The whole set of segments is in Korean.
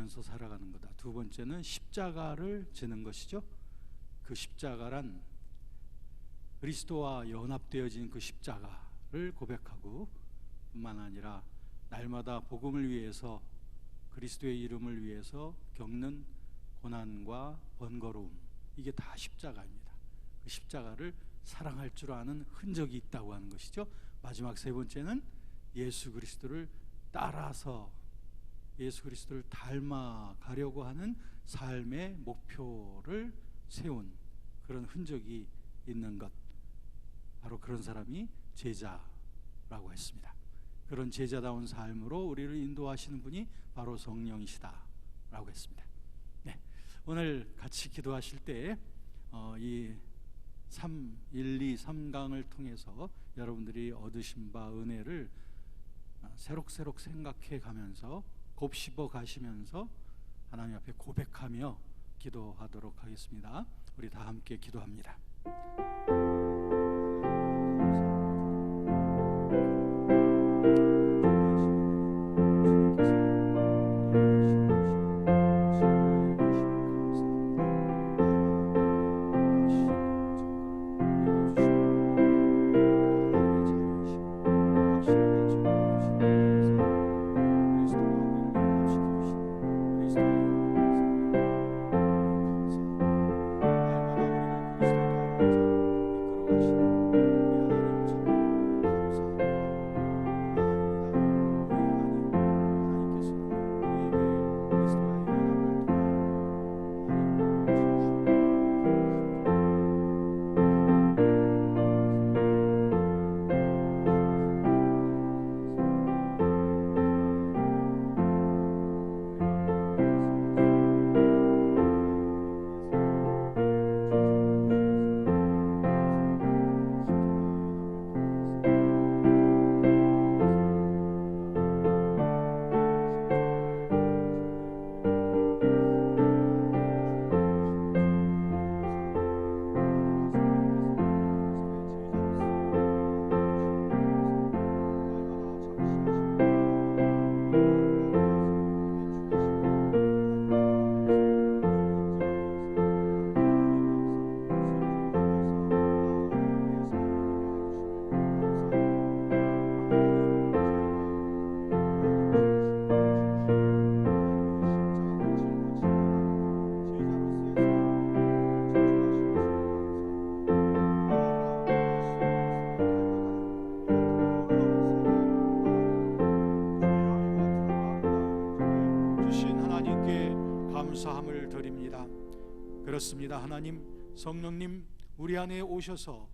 지면서 살아가는 거다. 두 번째는 십자가를 지는 것이죠. 그 십자가란 그리스도와 연합되어진 그 십자가를 고백하고 뿐만 아니라 날마다 복음을 위해서, 그리스도의 이름을 위해서 겪는 고난과 번거로움, 이게 다 십자가입니다. 그 십자가를 사랑할 줄 아는 흔적이 있다고 하는 것이죠. 마지막 세 번째는 예수 그리스도를 따라서 예수 그리스도를 닮아가려고 하는 삶의 목표를 세운 그런 흔적이 있는 것, 바로 그런 사람이 제자라고 했습니다. 그런 제자다운 삶으로 우리를 인도하시는 분이 바로 성령이시다 라고 했습니다. 네, 오늘 같이 기도하실 때 이 1, 2, 3강을 통해서 여러분들이 얻으신 바 은혜를 새록새록 생각해 가면서 곱씹어 가시면서 하나님 앞에 고백하며 기도하도록 하겠습니다. 우리 다 함께 기도합니다. 감사함을 드립니다. 그렇습니다. 하나님, 성령님 우리 안에 오셔서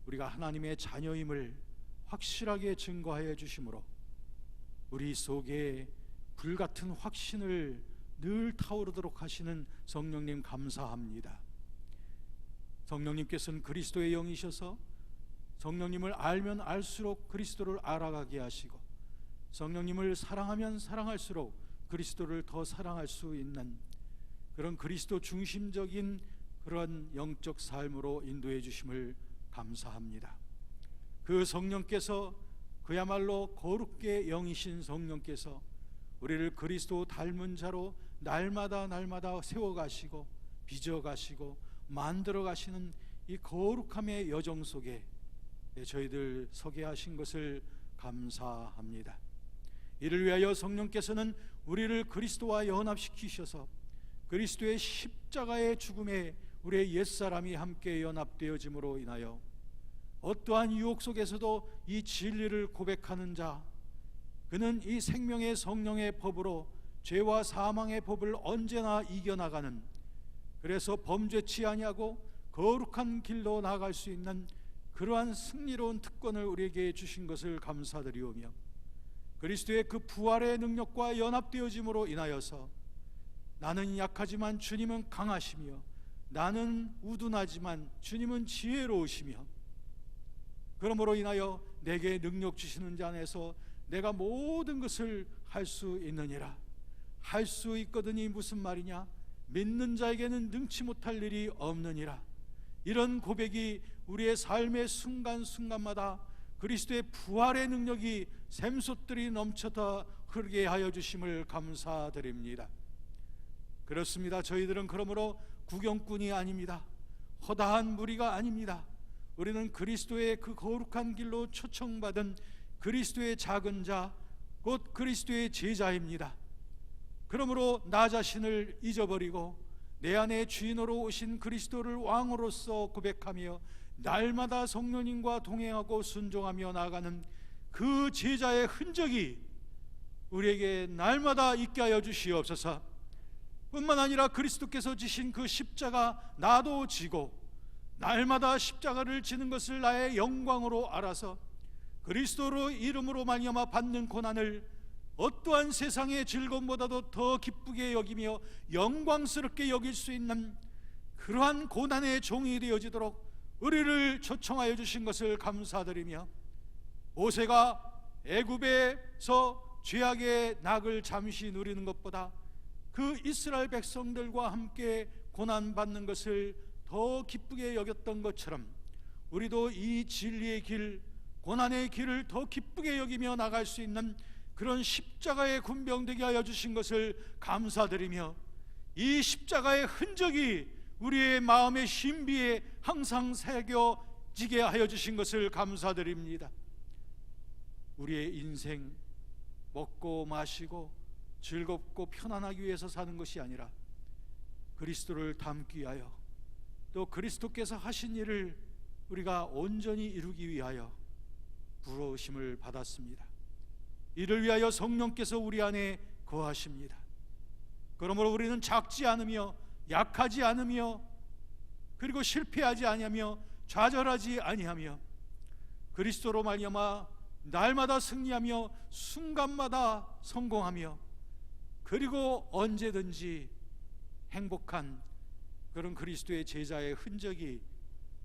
우리가 하나님의 자녀임을 확실하게 증거하여 주심으로 우리 속에 불같은 확신을 늘 타오르도록 하시는 성령님 감사합니다. 성령님께서는 그리스도의 영이셔서 성령님을 알면 알수록 그리스도를 알아가게 하시고, 성령님을 사랑하면 사랑할수록 그리스도를 더 사랑할 수 있는 그런 그리스도 중심적인 그런 영적 삶으로 인도해 주심을 감사합니다. 그 성령께서, 그야말로 거룩게 영이신 성령께서 우리를 그리스도 닮은 자로 날마다 세워가시고 빚어가시고 만들어가시는 이 거룩함의 여정 속에 저희들 서게 하신 것을 감사합니다. 이를 위하여 성령께서는 우리를 그리스도와 연합시키셔서 그리스도의 십자가의 죽음에 우리의 옛사람이 함께 연합되어짐으로 인하여 어떠한 유혹 속에서도 이 진리를 고백하는 자, 그는 이 생명의 성령의 법으로 죄와 사망의 법을 언제나 이겨나가는, 그래서 범죄치 아니하고 거룩한 길로 나아갈 수 있는 그러한 승리로운 특권을 우리에게 주신 것을 감사드리오며, 그리스도의 그 부활의 능력과 연합되어짐으로 인하여서 나는 약하지만 주님은 강하시며, 나는 우둔하지만 주님은 지혜로우시며, 그러므로 인하여 내게 능력 주시는 자 안에서 내가 모든 것을 할 수 있느니라. 할 수 있거든이 무슨 말이냐? 믿는 자에게는 능치 못할 일이 없느니라. 이런 고백이 우리의 삶의 순간순간마다 그리스도의 부활의 능력이 샘솟들이 넘쳐다 흐르게 하여 주심을 감사드립니다. 그렇습니다. 저희들은 그러므로 구경꾼이 아닙니다. 허다한 무리가 아닙니다. 우리는 그리스도의 그 거룩한 길로 초청받은 그리스도의 작은 자, 곧 그리스도의 제자입니다. 그러므로 나 자신을 잊어버리고 내 안에 주인으로 오신 그리스도를 왕으로서 고백하며 날마다 성령님과 동행하고 순종하며 나아가는 그 제자의 흔적이 우리에게 날마다 있게 하여 주시옵소서. 뿐만 아니라 그리스도께서 지신 그 십자가 나도 지고 날마다 십자가를 지는 것을 나의 영광으로 알아서 그리스도로 이름으로 말미암아 받는 고난을 어떠한 세상의 즐거움보다도 더 기쁘게 여기며 영광스럽게 여길 수 있는 그러한 고난의 종이 되어지도록 우리를 초청하여 주신 것을 감사드리며, 모세가 애굽에서 죄악의 낙을 잠시 누리는 것보다 그 이스라엘 백성들과 함께 고난받는 것을 더 기쁘게 여겼던 것처럼 우리도 이 진리의 길, 고난의 길을 더 기쁘게 여기며 나갈 수 있는 그런 십자가의 군병되게 하여 주신 것을 감사드리며, 이 십자가의 흔적이 우리의 마음의 신비에 항상 새겨지게 하여 주신 것을 감사드립니다. 우리의 인생 먹고 마시고 즐겁고 편안하기 위해서 사는 것이 아니라 그리스도를 닮기 위하여, 또 그리스도께서 하신 일을 우리가 온전히 이루기 위하여 부르심을 받았습니다. 이를 위하여 성령께서 우리 안에 거하십니다. 그러므로 우리는 작지 않으며 약하지 않으며 그리고 실패하지 아니하며 좌절하지 아니하며 그리스도로 말미암아 날마다 승리하며 순간마다 성공하며 그리고 언제든지 행복한 그런 그리스도의 제자의 흔적이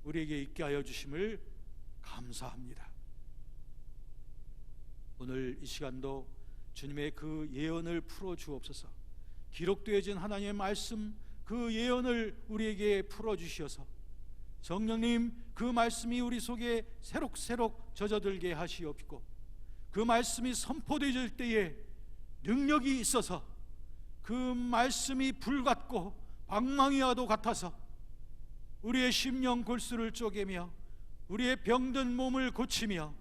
우리에게 있게 하여 주심을 감사합니다. 오늘 이 시간도 주님의 그 예언을 풀어 주옵소서. 기록되어진 하나님의 말씀, 그 예언을 우리에게 풀어 주시어서 성령님, 그 말씀이 우리 속에 새록새록 젖어들게 하시옵고, 그 말씀이 선포되어질 때에 능력이 있어서 그 말씀이 불같고 방망이와도 같아서 우리의 심령 골수를 쪼개며 우리의 병든 몸을 고치며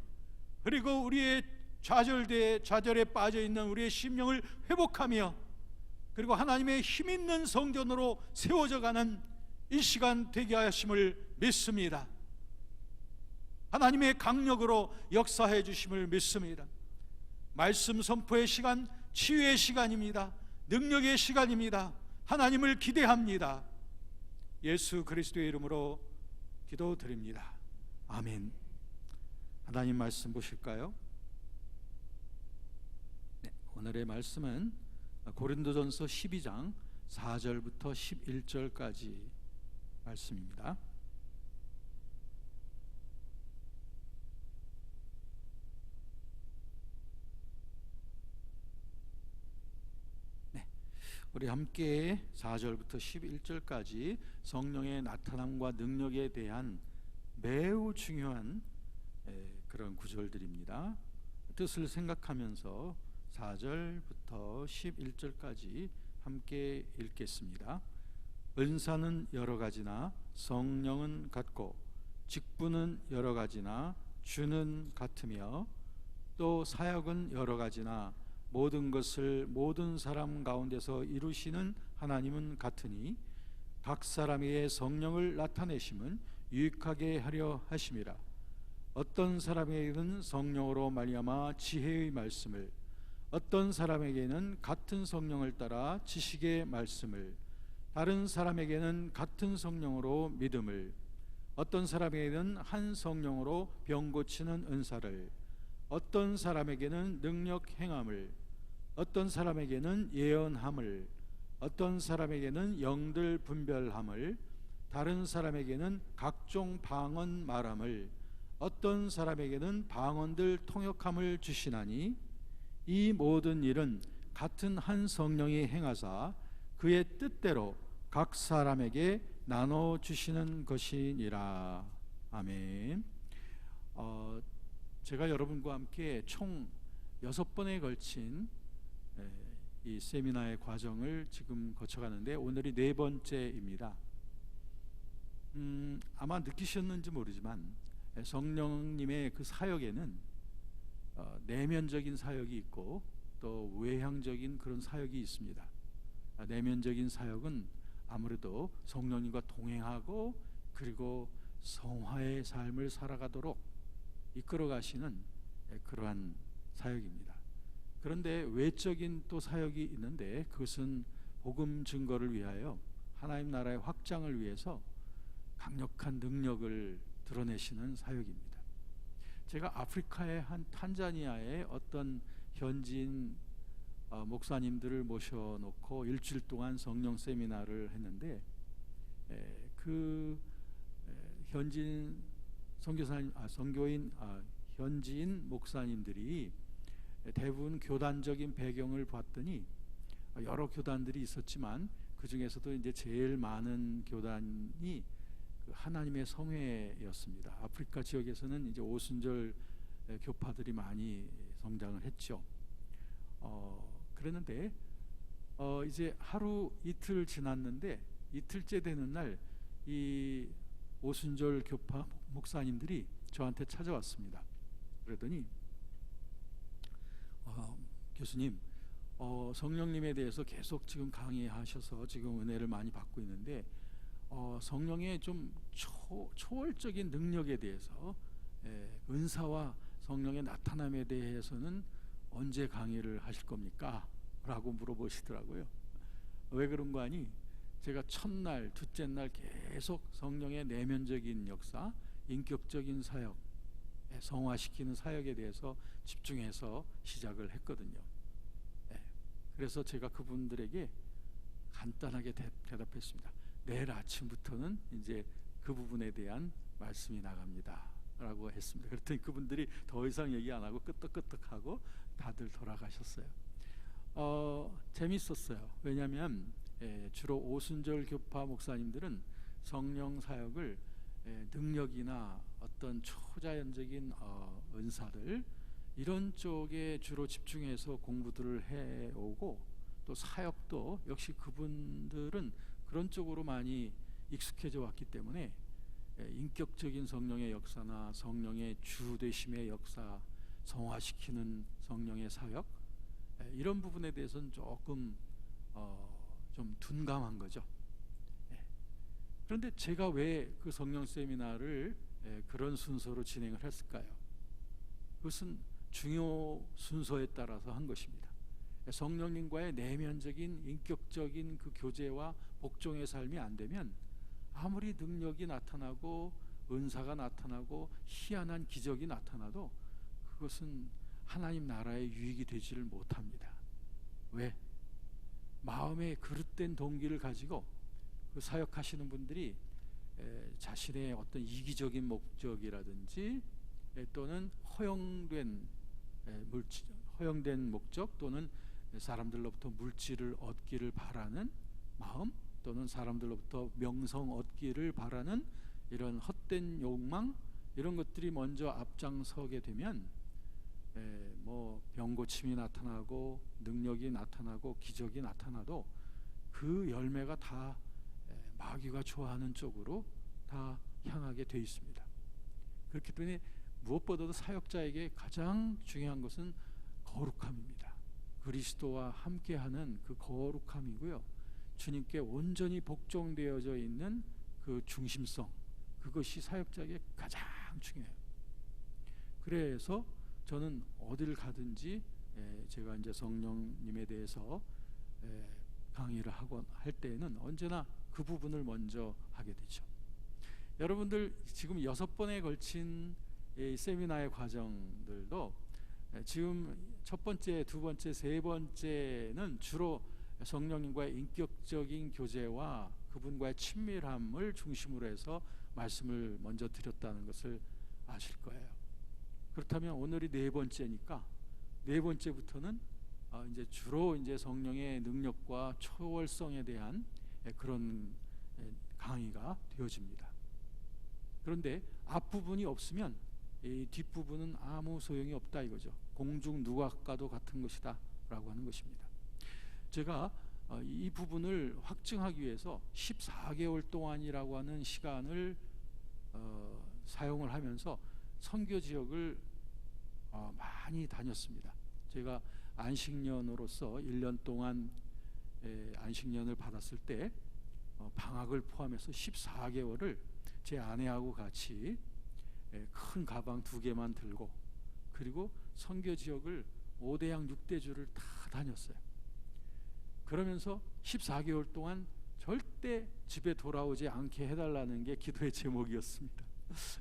그리고 우리의 좌절에 빠져있는 우리의 심령을 회복하며 그리고 하나님의 힘있는 성전으로 세워져가는 이 시간 되게 하심을 믿습니다. 하나님의 강력으로 역사해 주심을 믿습니다. 말씀 선포의 시간, 치유의 시간입니다. 능력의 시간입니다. 하나님을 기대합니다. 예수 그리스도의 이름으로 기도드립니다. 아멘. 하나님 말씀 보실까요? 네, 오늘의 말씀은 고린도전서 12장 4절부터 11절까지 말씀입니다. 네, 우리 함께 4절부터 11절까지 성령의 나타남과 능력에 대한 매우 중요한 그런 구절들입니다. 뜻을 생각하면서 4절부터 11절까지 함께 읽겠습니다. 은사는 여러 가지나 성령은 같고 직분은 여러 가지나 주는 같으며 또 사역은 여러 가지나 모든 것을 모든 사람 가운데서 이루시는 하나님은 같으니 각 사람에게 성령을 나타내심은 유익하게 하려 하심이라. 어떤 사람에게는 성령으로 말미암아 지혜의 말씀을, 어떤 사람에게는 같은 성령을 따라 지식의 말씀을, 다른 사람에게는 같은 성령으로 믿음을, 어떤 사람에게는 한 성령으로 병 고치는 은사를, 어떤 사람에게는 능력 행함을, 어떤 사람에게는 예언함을, 어떤 사람에게는 영들 분별함을, 다른 사람에게는 각종 방언 말함을, 어떤 사람에게는 방언들 통역함을 주시나니 이 모든 일은 같은 한 성령이 행하사 그의 뜻대로 각 사람에게 나눠 주시는 것이니라. 아멘. 제가 여러분과 함께 총 6번에 걸친 이 세미나의 과정을 지금 거쳐가는데 오늘이 네 번째입니다. 아마 느끼셨는지 모르지만 성령님의 그 사역에는 내면적인 사역이 있고 또 외향적인 그런 사역이 있습니다. 내면적인 사역은 아무래도 성령님과 동행하고 그리고 성화의 삶을 살아가도록 이끌어 가시는 그러한 사역입니다. 그런데 외적인 또 사역이 있는데 그것은 복음 증거를 위하여 하나님 나라의 확장을 위해서 강력한 능력을 드러내시는 사역입니다. 제가 아프리카의 한 탄자니아의 어떤 현지인 목사님들을 모셔놓고 일주일 동안 성령 세미나를 했는데 그 현지인 선교인 현지인 목사님들이 대부분 교단적인 배경을 봤더니 여러 교단들이 있었지만 그 중에서도 이제 제일 많은 교단이 하나님의 성회였습니다. 아프리카 지역에서는 이제 오순절 교파들이 많이 성장을 했죠. 그랬는데 이제 하루 이틀 지났는데 이틀째 되는 날 이 오순절 교파 목사님들이 저한테 찾아왔습니다. 그러더니 교수님, 성령님에 대해서 계속 지금 강의하셔서 지금 은혜를 많이 받고 있는데 성령의 좀 초월적인 능력에 대해서 은사와 성령의 나타남에 대해서는 언제 강의를 하실 겁니까? 라고 물어보시더라고요. 왜 그런 거 아니? 제가 첫날, 둘째 날 계속 성령의 내면적인 역사, 인격적인 사역, 성화시키는 사역에 대해서 집중해서 시작을 했거든요. 그래서 제가 그분들에게 간단하게 대답했습니다. 내일 아침부터는 이제 그 부분에 대한 말씀이 나갑니다 라고 했습니다. 그랬더니 그분들이 더 이상 얘기 안 하고 끄떡끄떡하고 다들 돌아가셨어요. 재밌었어요. 왜냐하면 주로 오순절 교파 목사님들은 성령 사역을 능력이나 어떤 초자연적인 은사들 이런 쪽에 주로 집중해서 공부들을 해오고 또 사역도 역시 그분들은 그런 쪽으로 많이 익숙해져 왔기 때문에 인격적인 성령의 역사나 성령의 주되심의 역사, 성화시키는 성령의 사역 이런 부분에 대해서는 조금 좀 둔감한 거죠. 그런데 제가 왜 그 성령 세미나를 그런 순서로 진행을 했을까요? 그것은 중요 순서에 따라서 한 것입니다. 성령님과의 내면적인 인격적인 그 교제와 복종의 삶이 안 되면 아무리 능력이 나타나고 은사가 나타나고 희한한 기적이 나타나도 그것은 하나님 나라의 유익이 되지를 못합니다. 왜? 마음의 그릇된 동기를 가지고 그 사역하시는 분들이 자신의 어떤 이기적인 목적이라든지 또는 허용된 목적 또는 사람들로부터 물질을 얻기를 바라는 마음 또는 사람들로부터 명성 얻기를 바라는 이런 헛된 욕망 이런 것들이 먼저 앞장서게 되면 뭐 병고침이 나타나고 능력이 나타나고 기적이 나타나도 그 열매가 다 마귀가 좋아하는 쪽으로 다 향하게 돼 있습니다. 그렇기 때문에 무엇보다도 사역자에게 가장 중요한 것은 거룩함입니다. 그리스도와 함께하는 그 거룩함이고요. 주님께 온전히 복종되어져 있는 그 중심성 그것이 사역자에게 가장 중요해요. 그래서 저는 어디를 가든지 제가 이제 성령님에 대해서 강의를 하고 할 때에는 언제나 그 부분을 먼저 하게 되죠. 여러분들 지금 6번에 걸친 이 세미나의 과정들도 지금 첫 번째, 두 번째, 세 번째는 주로 성령님과의 인격적인 교제와 그분과의 친밀함을 중심으로 해서 말씀을 먼저 드렸다는 것을 아실 거예요. 그렇다면 오늘이 네 번째니까 네 번째부터는 이제 주로 이제 성령의 능력과 초월성에 대한 그런 강의가 되어집니다. 그런데 앞부분이 없으면 이 뒷부분은 아무 소용이 없다 이거죠. 공중 누각과도 같은 것이다 라고 하는 것입니다. 제가 이 부분을 확증하기 위해서 14개월 동안이라고 하는 시간을 사용을 하면서 선교 지역을 많이 다녔습니다. 제가 안식년으로서 1년 동안 안식년을 받았을 때 방학을 포함해서 14개월을 제 아내하고 같이 큰 가방 2개만 들고, 그리고 선교 지역을 5대양 6대주를 다 다녔어요. 그러면서 14개월 동안 절대 집에 돌아오지 않게 해달라는 게 기도의 제목이었습니다.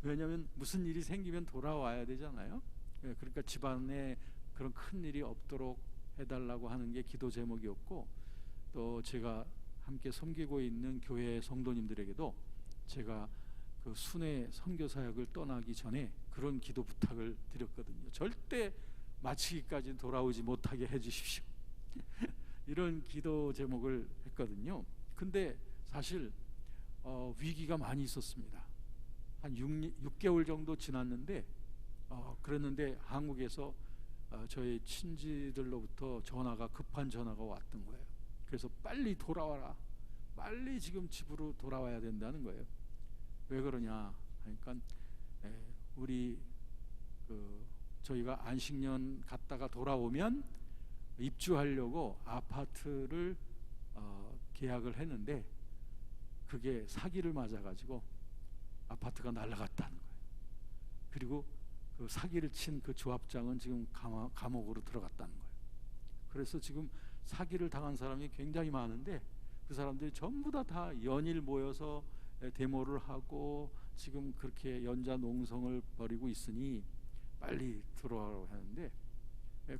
왜냐하면 무슨 일이 생기면 돌아와야 되잖아요. 그러니까 집안에 그런 큰 일이 없도록 해달라고 하는 게 기도 제목이었고, 또 제가 함께 섬기고 있는 교회 성도님들에게도 제가 그 순회 선교 사역을 떠나기 전에 그런 기도 부탁을 드렸거든요. 절대 마치기까지 돌아오지 못하게 해주십시오. 이런 기도 제목을 했거든요. 근데 사실 위기가 많이 있었습니다. 한 6개월 정도 지났는데 그랬는데 한국에서 저희 친지들로부터 급한 전화가 왔던 거예요. 그래서 빨리 돌아와라, 빨리 지금 집으로 돌아와야 된다는 거예요. 왜 그러냐 하니까 우리 저희가 안식년 갔다가 돌아오면 입주하려고 아파트를 계약을 했는데 그게 사기를 맞아가지고 아파트가 날아갔다는 거예요. 그리고 그 사기를 친 그 조합장은 지금 감옥으로 들어갔다는 거예요. 그래서 지금 사기를 당한 사람이 굉장히 많은데 그 사람들이 전부 다 연일 모여서 데모를 하고 지금 그렇게 연좌농성을 벌이고 있으니 빨리 들어오라고 하는데,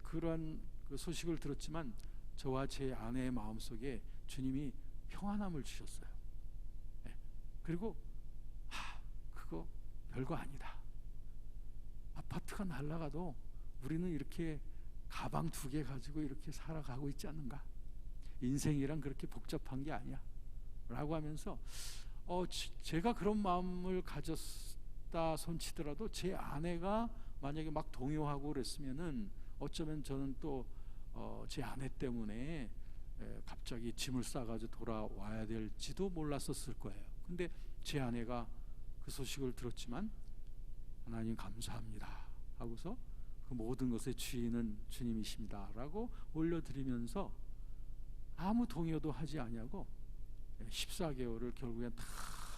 그러한 그 소식을 들었지만 저와 제 아내의 마음속에 주님이 평안함을 주셨어요. 그리고 그거 별거 아니다. 아파트가 날아가도 우리는 이렇게 가방 2개 가지고 이렇게 살아가고 있지 않는가? 인생이란 그렇게 복잡한 게 아니야 라고 하면서 제가 그런 마음을 가졌다 손치더라도 제 아내가 만약에 막 동요하고 그랬으면은 어쩌면 저는 또 제 아내 때문에 갑자기 짐을 싸가지고 돌아와야 될지도 몰랐었을 거예요. 근데 제 아내가 그 소식을 들었지만 하나님 감사합니다 하고서 그 모든 것의 주인은 주님이십니다 라고 올려드리면서 아무 동요도 하지 아니하고 14개월을 결국엔 다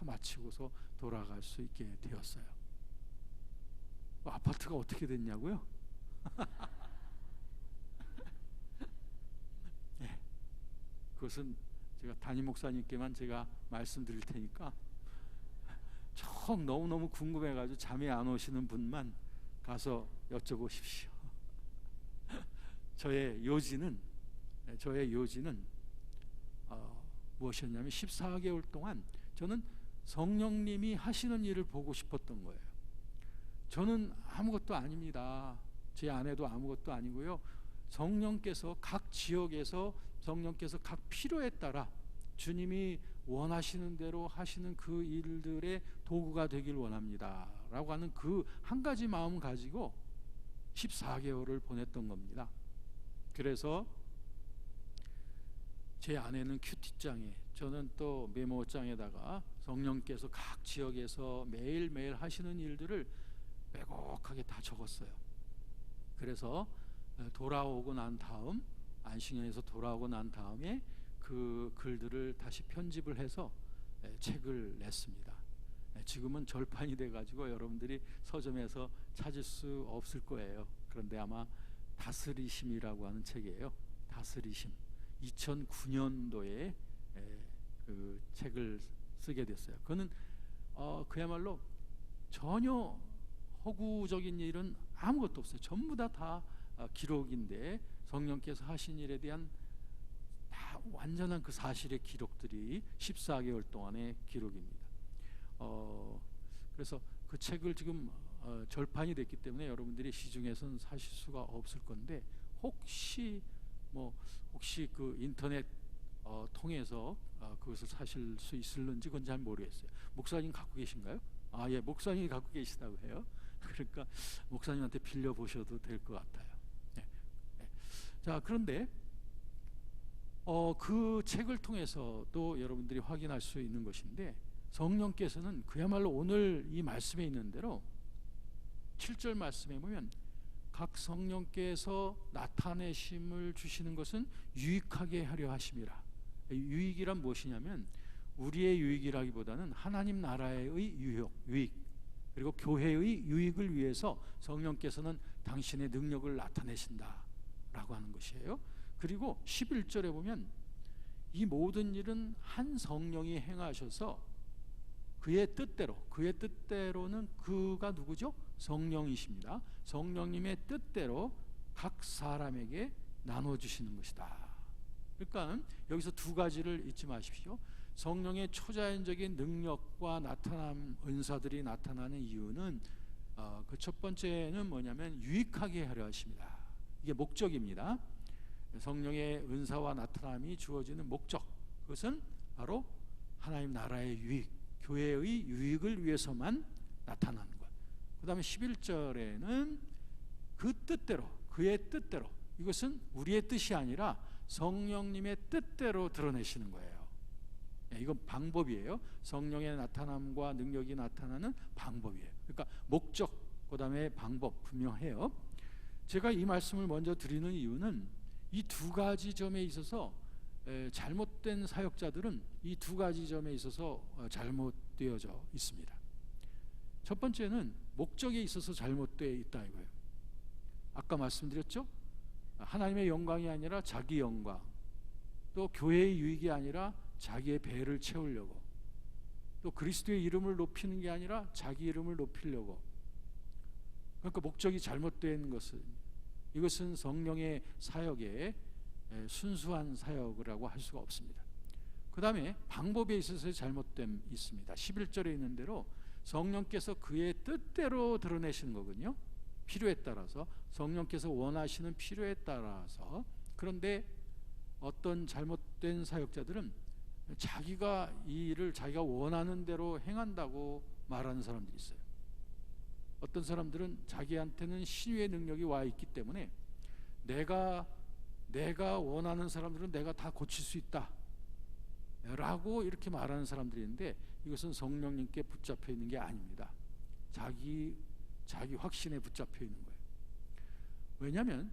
마치고서 돌아갈 수 있게 되었어요. 아파트가 어떻게 됐냐고요? 네, 그것은 제가 담임 목사님께만 제가 말씀드릴 테니까 너무너무 궁금해가지고 잠이 안 오시는 분만 가서 여쭤보십시오. 저의 요지는 무엇이었냐면 14개월 동안 저는 성령님이 하시는 일을 보고 싶었던 거예요. 저는 아무것도 아닙니다. 제 아내도 아무것도 아니고요. 성령께서 각 지역에서 성령께서 각 필요에 따라 주님이 원하시는 대로 하시는 그 일들의 도구가 되길 원합니다 라고 하는 그 한 가지 마음 가지고 14개월을 보냈던 겁니다. 그래서 제 아내는 큐티장에, 저는 또 메모장에다가 성령께서 각 지역에서 매일매일 하시는 일들을 빼곡하게 다 적었어요. 그래서 돌아오고 난 다음, 안식년에서 돌아오고 난 다음에 그 글들을 다시 편집을 해서 책을 냈습니다. 지금은 절판이 돼가지고 여러분들이 서점에서 찾을 수 없을 거예요. 그런데 아마 다스리심이라고 하는 책이에요. 다스리심. 2009년도에 그 책을 쓰게 됐어요. 그거는 그야말로 전혀 허구적인 일은 아무것도 없어요. 전부 다 기록인데 성령께서 하신 일에 대한 다 완전한 그 사실의 기록들이 14개월 동안의 기록입니다. 그래서 그 책을 지금 절판이 됐기 때문에 여러분들이 시중에서는 사실 수가 없을 건데 혹시 그 인터넷 통해서 그것을 사실 수 있을는지 그건 잘 모르겠어요. 목사님 갖고 계신가요? 예, 목사님이 갖고 계시다고 해요. 그러니까 목사님한테 빌려 보셔도 될 것 같아요. 네. 자, 그런데 그 책을 통해서도 여러분들이 확인할 수 있는 것인데, 성령께서는 그야말로 오늘 이 말씀에 있는 대로 7절 말씀에 보면 각 성령께서 나타내심을 주시는 것은 유익하게 하려 하심이라. 유익이란 무엇이냐면 우리의 유익이라기보다는 하나님 나라의 유익, 그리고 교회의 유익을 위해서 성령께서는 당신의 능력을 나타내신다 라고 하는 것이에요. 그리고 11절에 보면 이 모든 일은 한 성령이 행하셔서 그의 뜻대로는 그가 누구죠? 성령이십니다. 성령님의 뜻대로 각 사람에게 나눠주시는 것이다. 그러니까 여기서 두 가지를 잊지 마십시오. 성령의 초자연적인 능력과 은사들이 나타나는 이유는 그 첫 번째는 뭐냐면 유익하게 하려 하십니다. 이게 목적입니다. 성령의 은사와 나타남이 주어지는 목적, 그것은 바로 하나님 나라의 유익, 교회의 유익을 위해서만 나타나는 것. 그 다음에 11절에는 그 뜻대로, 그의 뜻대로, 이것은 우리의 뜻이 아니라 성령님의 뜻대로 드러내시는 거예요. 이건 방법이에요. 성령의 나타남과 능력이 나타나는 방법이에요. 그러니까 목적, 그 다음에 방법 분명해요. 제가 이 말씀을 먼저 드리는 이유는 이 두 가지 점에 있어서 잘못된 사역자들은 이 두 가지 점에 있어서 잘못되어져 있습니다. 첫 번째는 목적에 있어서 잘못되어 있다 이거예요. 아까 말씀드렸죠? 하나님의 영광이 아니라 자기 영광, 또 교회의 유익이 아니라 자기의 배를 채우려고, 또 그리스도의 이름을 높이는 게 아니라 자기 이름을 높이려고. 그러니까 목적이 잘못된 것은, 이것은 성령의 사역에 순수한 사역이라고 할 수가 없습니다. 그 다음에 방법에 있어서 잘못됨이 있습니다. 11절에 있는 대로 성령께서 그의 뜻대로 드러내시는 거거든요. 필요에 따라서, 성령께서 원하시는 필요에 따라서. 그런데 어떤 잘못된 사역자들은 자기가 이 일을 자기가 원하는 대로 행한다고 말하는 사람들이 있어요. 어떤 사람들은 자기한테는 신유의 능력이 와 있기 때문에 내가 원하는 사람들은 내가 다 고칠 수 있다 라고 이렇게 말하는 사람들이 있는데, 이것은 성령님께 붙잡혀 있는 게 아닙니다. 자기 확신에 붙잡혀 있는 거예요. 왜냐하면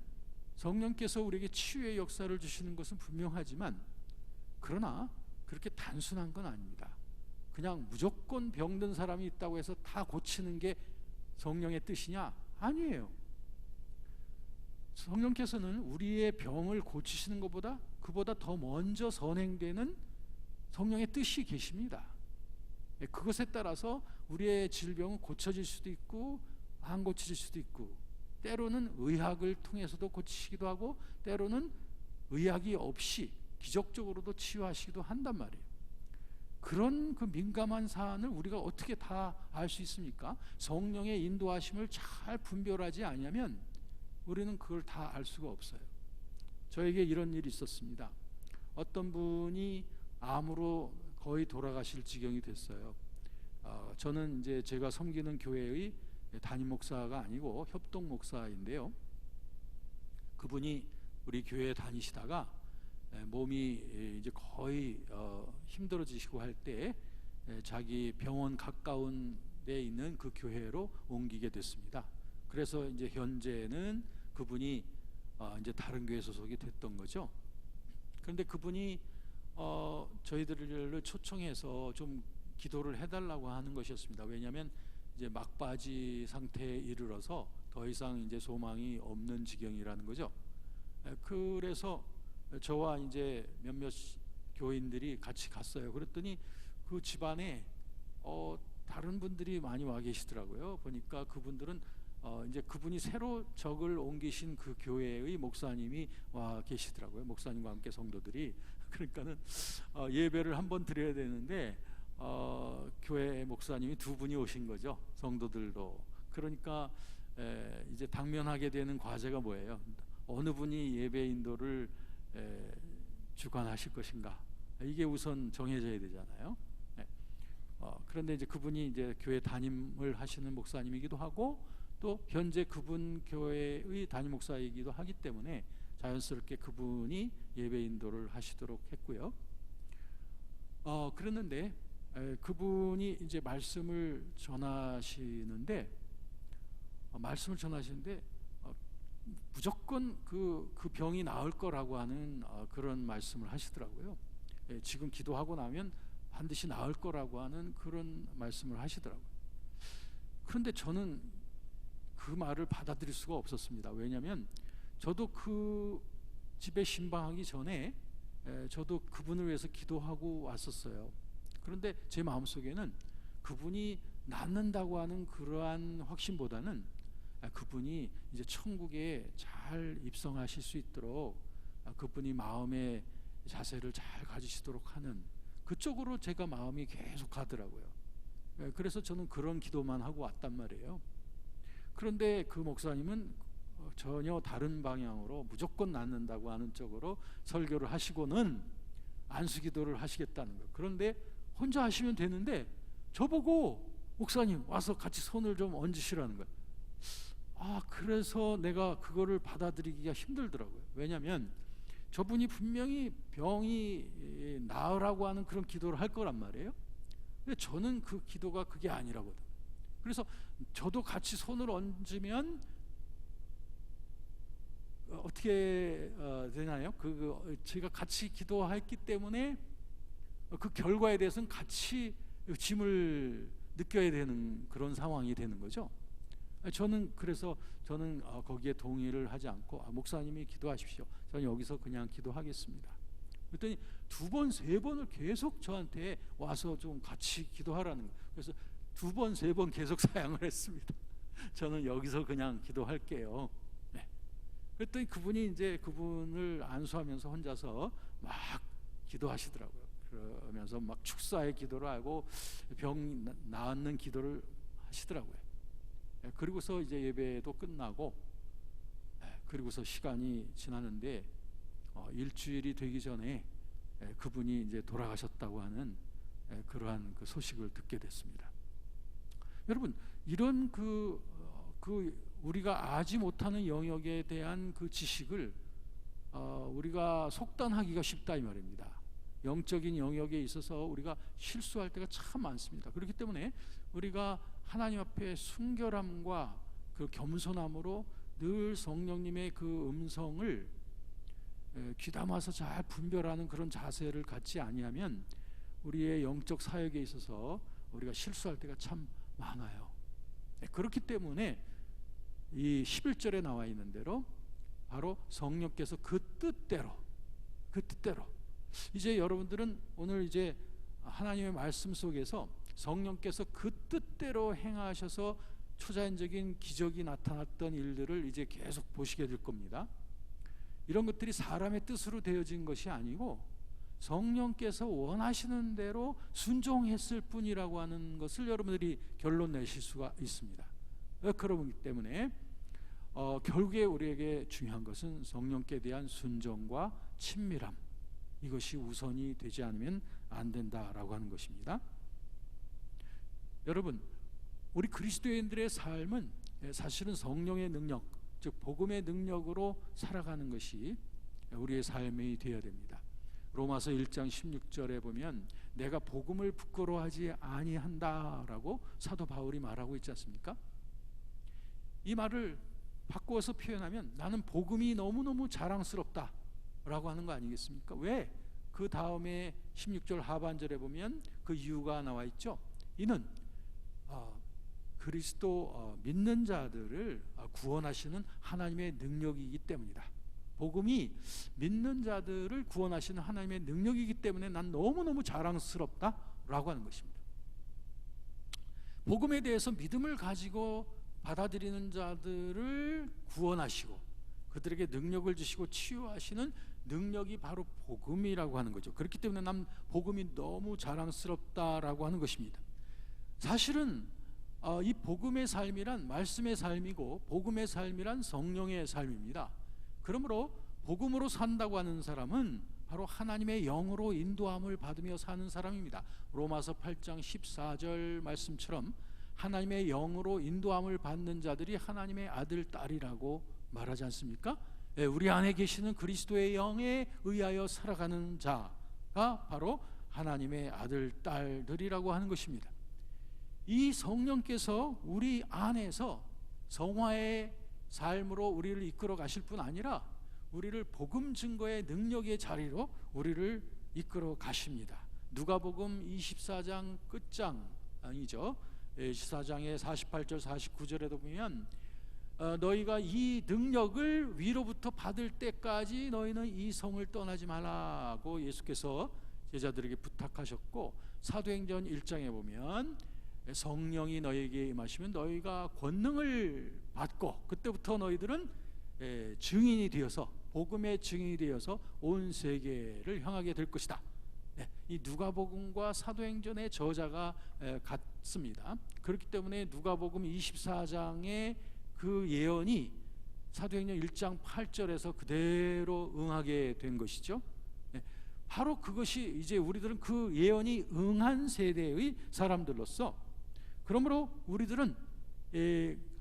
성령께서 우리에게 치유의 역사를 주시는 것은 분명하지만, 그러나 그렇게 단순한 건 아닙니다. 그냥 무조건 병든 사람이 있다고 해서 다 고치는 게 성령의 뜻이냐? 아니에요. 성령께서는 우리의 병을 고치시는 것보다 그보다 더 먼저 선행되는 성령의 뜻이 계십니다. 그것에 따라서 우리의 질병은 고쳐질 수도 있고 안 고쳐질 수도 있고, 때로는 의학을 통해서도 고치시기도 하고 때로는 의학이 없이 기적적으로도 치유하시기도 한단 말이에요. 그런 그 민감한 사안을 우리가 어떻게 다 알 수 있습니까? 성령의 인도하심을 잘 분별하지 않으면 우리는 그걸 다 알 수가 없어요. 저에게 이런 일이 있었습니다. 어떤 분이 암으로 거의 돌아가실 지경이 됐어요. 저는 이제 제가 섬기는 교회의 담임 목사가 아니고 협동 목사인데요. 그분이 우리 교회에 다니시다가 몸이 이제 거의 힘들어지시고 할 때 자기 병원 가까운 데 있는 그 교회로 옮기게 됐습니다. 그래서 이제 현재는 그분이 이제 다른 교회 소속이 됐던 거죠. 그런데 그분이 저희들을 초청해서 좀 기도를 해달라고 하는 것이었습니다. 왜냐하면 이제 막바지 상태에 이르러서 더 이상 이제 소망이 없는 지경이라는 거죠. 그래서 저와 이제 몇몇 교인들이 같이 갔어요. 그랬더니 그 집안에 다른 분들이 많이 와 계시더라고요. 보니까 그분들은 이제 그분이 새로 적을 옮기신 그 교회의 목사님이 와 계시더라고요. 목사님과 함께 성도들이. 그러니까는 예배를 한번 드려야 되는데 교회 목사님이 두 분이 오신 거죠. 성도들도. 그러니까 이제 당면하게 되는 과제가 뭐예요? 어느 분이 예배 인도를 주관하실 것인가? 이게 우선 정해져야 되잖아요. 그런데 이제 그분이 이제 교회 담임을 하시는 목사님이기도 하고 또 현재 그분 교회의 담임 목사이기도 하기 때문에 자연스럽게 그분이 예배 인도를 하시도록 했고요. 그랬는데 그분이 이제 말씀을 전하시는데 무조건 그 병이 나을 거라고 하는 그런 말씀을 하시더라고요. 지금 기도하고 나면 반드시 나을 거라고 하는 그런 말씀을 하시더라고요. 그런데 저는 그 말을 받아들일 수가 없었습니다. 왜냐하면 저도 그 집에 신방하기 전에 저도 그분을 위해서 기도하고 왔었어요. 그런데 제 마음속에는 그분이 낫는다고 하는 그러한 확신보다는 그분이 이제 천국에 잘 입성하실 수 있도록 그분이 마음의 자세를 잘 가지시도록 하는 그쪽으로 제가 마음이 계속 가더라고요. 그래서 저는 그런 기도만 하고 왔단 말이에요. 그런데 그 목사님은 전혀 다른 방향으로 무조건 낫는다고 하는 쪽으로 설교를 하시고는 안수기도를 하시겠다는 거예요. 그런데 혼자 하시면 되는데 저보고 목사님 와서 같이 손을 좀 얹으시라는 거예요. 그래서 내가 그거를 받아들이기가 힘들더라고요. 왜냐하면 저분이 분명히 병이 나으라고 하는 그런 기도를 할 거란 말이에요. 근데 저는 그 기도가 그게 아니라거든. 그래서 저도 같이 손을 얹으면 어떻게 되나요? 제가 같이 기도했기 때문에 그 결과에 대해서는 같이 짐을 느껴야 되는 그런 상황이 되는 거죠. 그래서 저는 거기에 동의를 하지 않고 목사님이 기도하십시오. 저는 여기서 그냥 기도하겠습니다. 그랬더니 2번, 3번을 계속 저한테 와서 좀 같이 기도하라는 거예요. 그래서 2번, 3번 계속 사양을 했습니다. 저는 여기서 그냥 기도할게요. 네. 그랬더니 그분이 이제 그분을 안수하면서 혼자서 막 기도하시더라고요. 그러면서 막 축사의 기도를 하고 병 낫는 기도를 하시더라고요. 그리고서 이제 예배도 끝나고 그리고서 시간이 지나는데 일주일이 되기 전에 그분이 이제 돌아가셨다고 하는 그러한 그 소식을 듣게 됐습니다. 여러분, 이런 우리가 아지 못하는 영역에 대한 그 지식을 우리가 속단하기가 쉽다 이 말입니다. 영적인 영역에 있어서 우리가 실수할 때가 참 많습니다. 그렇기 때문에 우리가 하나님 앞에 순결함과 그 겸손함으로 늘 성령님의 그 음성을 귀담아서 잘 분별하는 그런 자세를 갖지 아니하면 우리의 영적 사역에 있어서 우리가 실수할 때가 참 많아요. 그렇기 때문에 이 11절에 나와 있는 대로 바로 성령께서 그 뜻대로 이제 여러분들은 오늘 이제 하나님의 말씀 속에서 성령께서 그 뜻대로 행하셔서 초자연적인 기적이 나타났던 일들을 이제 계속 보시게 될 겁니다. 이런 것들이 사람의 뜻으로 되어진 것이 아니고 성령께서 원하시는 대로 순종했을 뿐이라고 하는 것을 여러분들이 결론 내실 수가 있습니다. 그렇기 때문에 결국에 우리에게 중요한 것은 성령께 대한 순종과 친밀함, 이것이 우선이 되지 않으면 안 된다라고 하는 것입니다. 여러분, 우리 그리스도인들의 삶은 사실은 성령의 능력, 즉 복음의 능력으로 살아가는 것이 우리의 삶이 되어야 됩니다. 로마서 1장 16절에 보면 내가 복음을 부끄러워하지 아니한다라고 사도 바울이 말하고 있지 않습니까? 이 말을 바꾸어서 표현하면 나는 복음이 너무너무 자랑스럽다라고 하는 거 아니겠습니까? 왜? 그 다음에 16절 하반절에 보면 그 이유가 나와 있죠. 이는 그리스도 믿는 자들을 구원하시는 하나님의 능력이기 때문이다. 복음이 믿는 자들을 구원하시는 하나님의 능력이기 때문에 난 너무너무 자랑스럽다라고 하는 것입니다. 복음에 대해서 믿음을 가지고 받아들이는 자들을 구원하시고 그들에게 능력을 주시고 치유하시는 능력이 바로 복음이라고 하는 거죠. 그렇기 때문에 난 복음이 너무 자랑스럽다라고 하는 것입니다. 사실은 이 복음의 삶이란 말씀의 삶이고 복음의 삶이란 성령의 삶입니다. 그러므로 복음으로 산다고 하는 사람은 바로 하나님의 영으로 인도함을 받으며 사는 사람입니다. 로마서 8장 14절 말씀처럼 하나님의 영으로 인도함을 받는 자들이 하나님의 아들, 딸이라고 말하지 않습니까? 우리 안에 계시는 그리스도의 영에 의하여 살아가는 자가 바로 하나님의 아들, 딸들이라고 하는 것입니다. 이 성령께서 우리 안에서 성화의 삶으로 우리를 이끌어 가실 뿐 아니라 우리를 복음 증거의 능력의 자리로 우리를 이끌어 가십니다. 누가복음 24장 끝장이죠. 24장의 48절 49절에도 보면 너희가 이 능력을 위로부터 받을 때까지 너희는 이 성을 떠나지 말라고 예수께서 제자들에게 부탁하셨고, 사도행전 1장에 보면 성령이 너희에게 임하시면 너희가 권능을 받고 그때부터 너희들은 증인이 되어서, 복음의 증인이 되어서 온 세계를 향하게 될 것이다. 이 누가복음과 사도행전의 저자가 같습니다. 그렇기 때문에 누가복음 24장의 그 예언이 사도행전 1장 8절에서 그대로 응하게 된 것이죠. 바로 그것이 이제 우리들은 그 예언이 응한 세대의 사람들로서, 그러므로 우리들은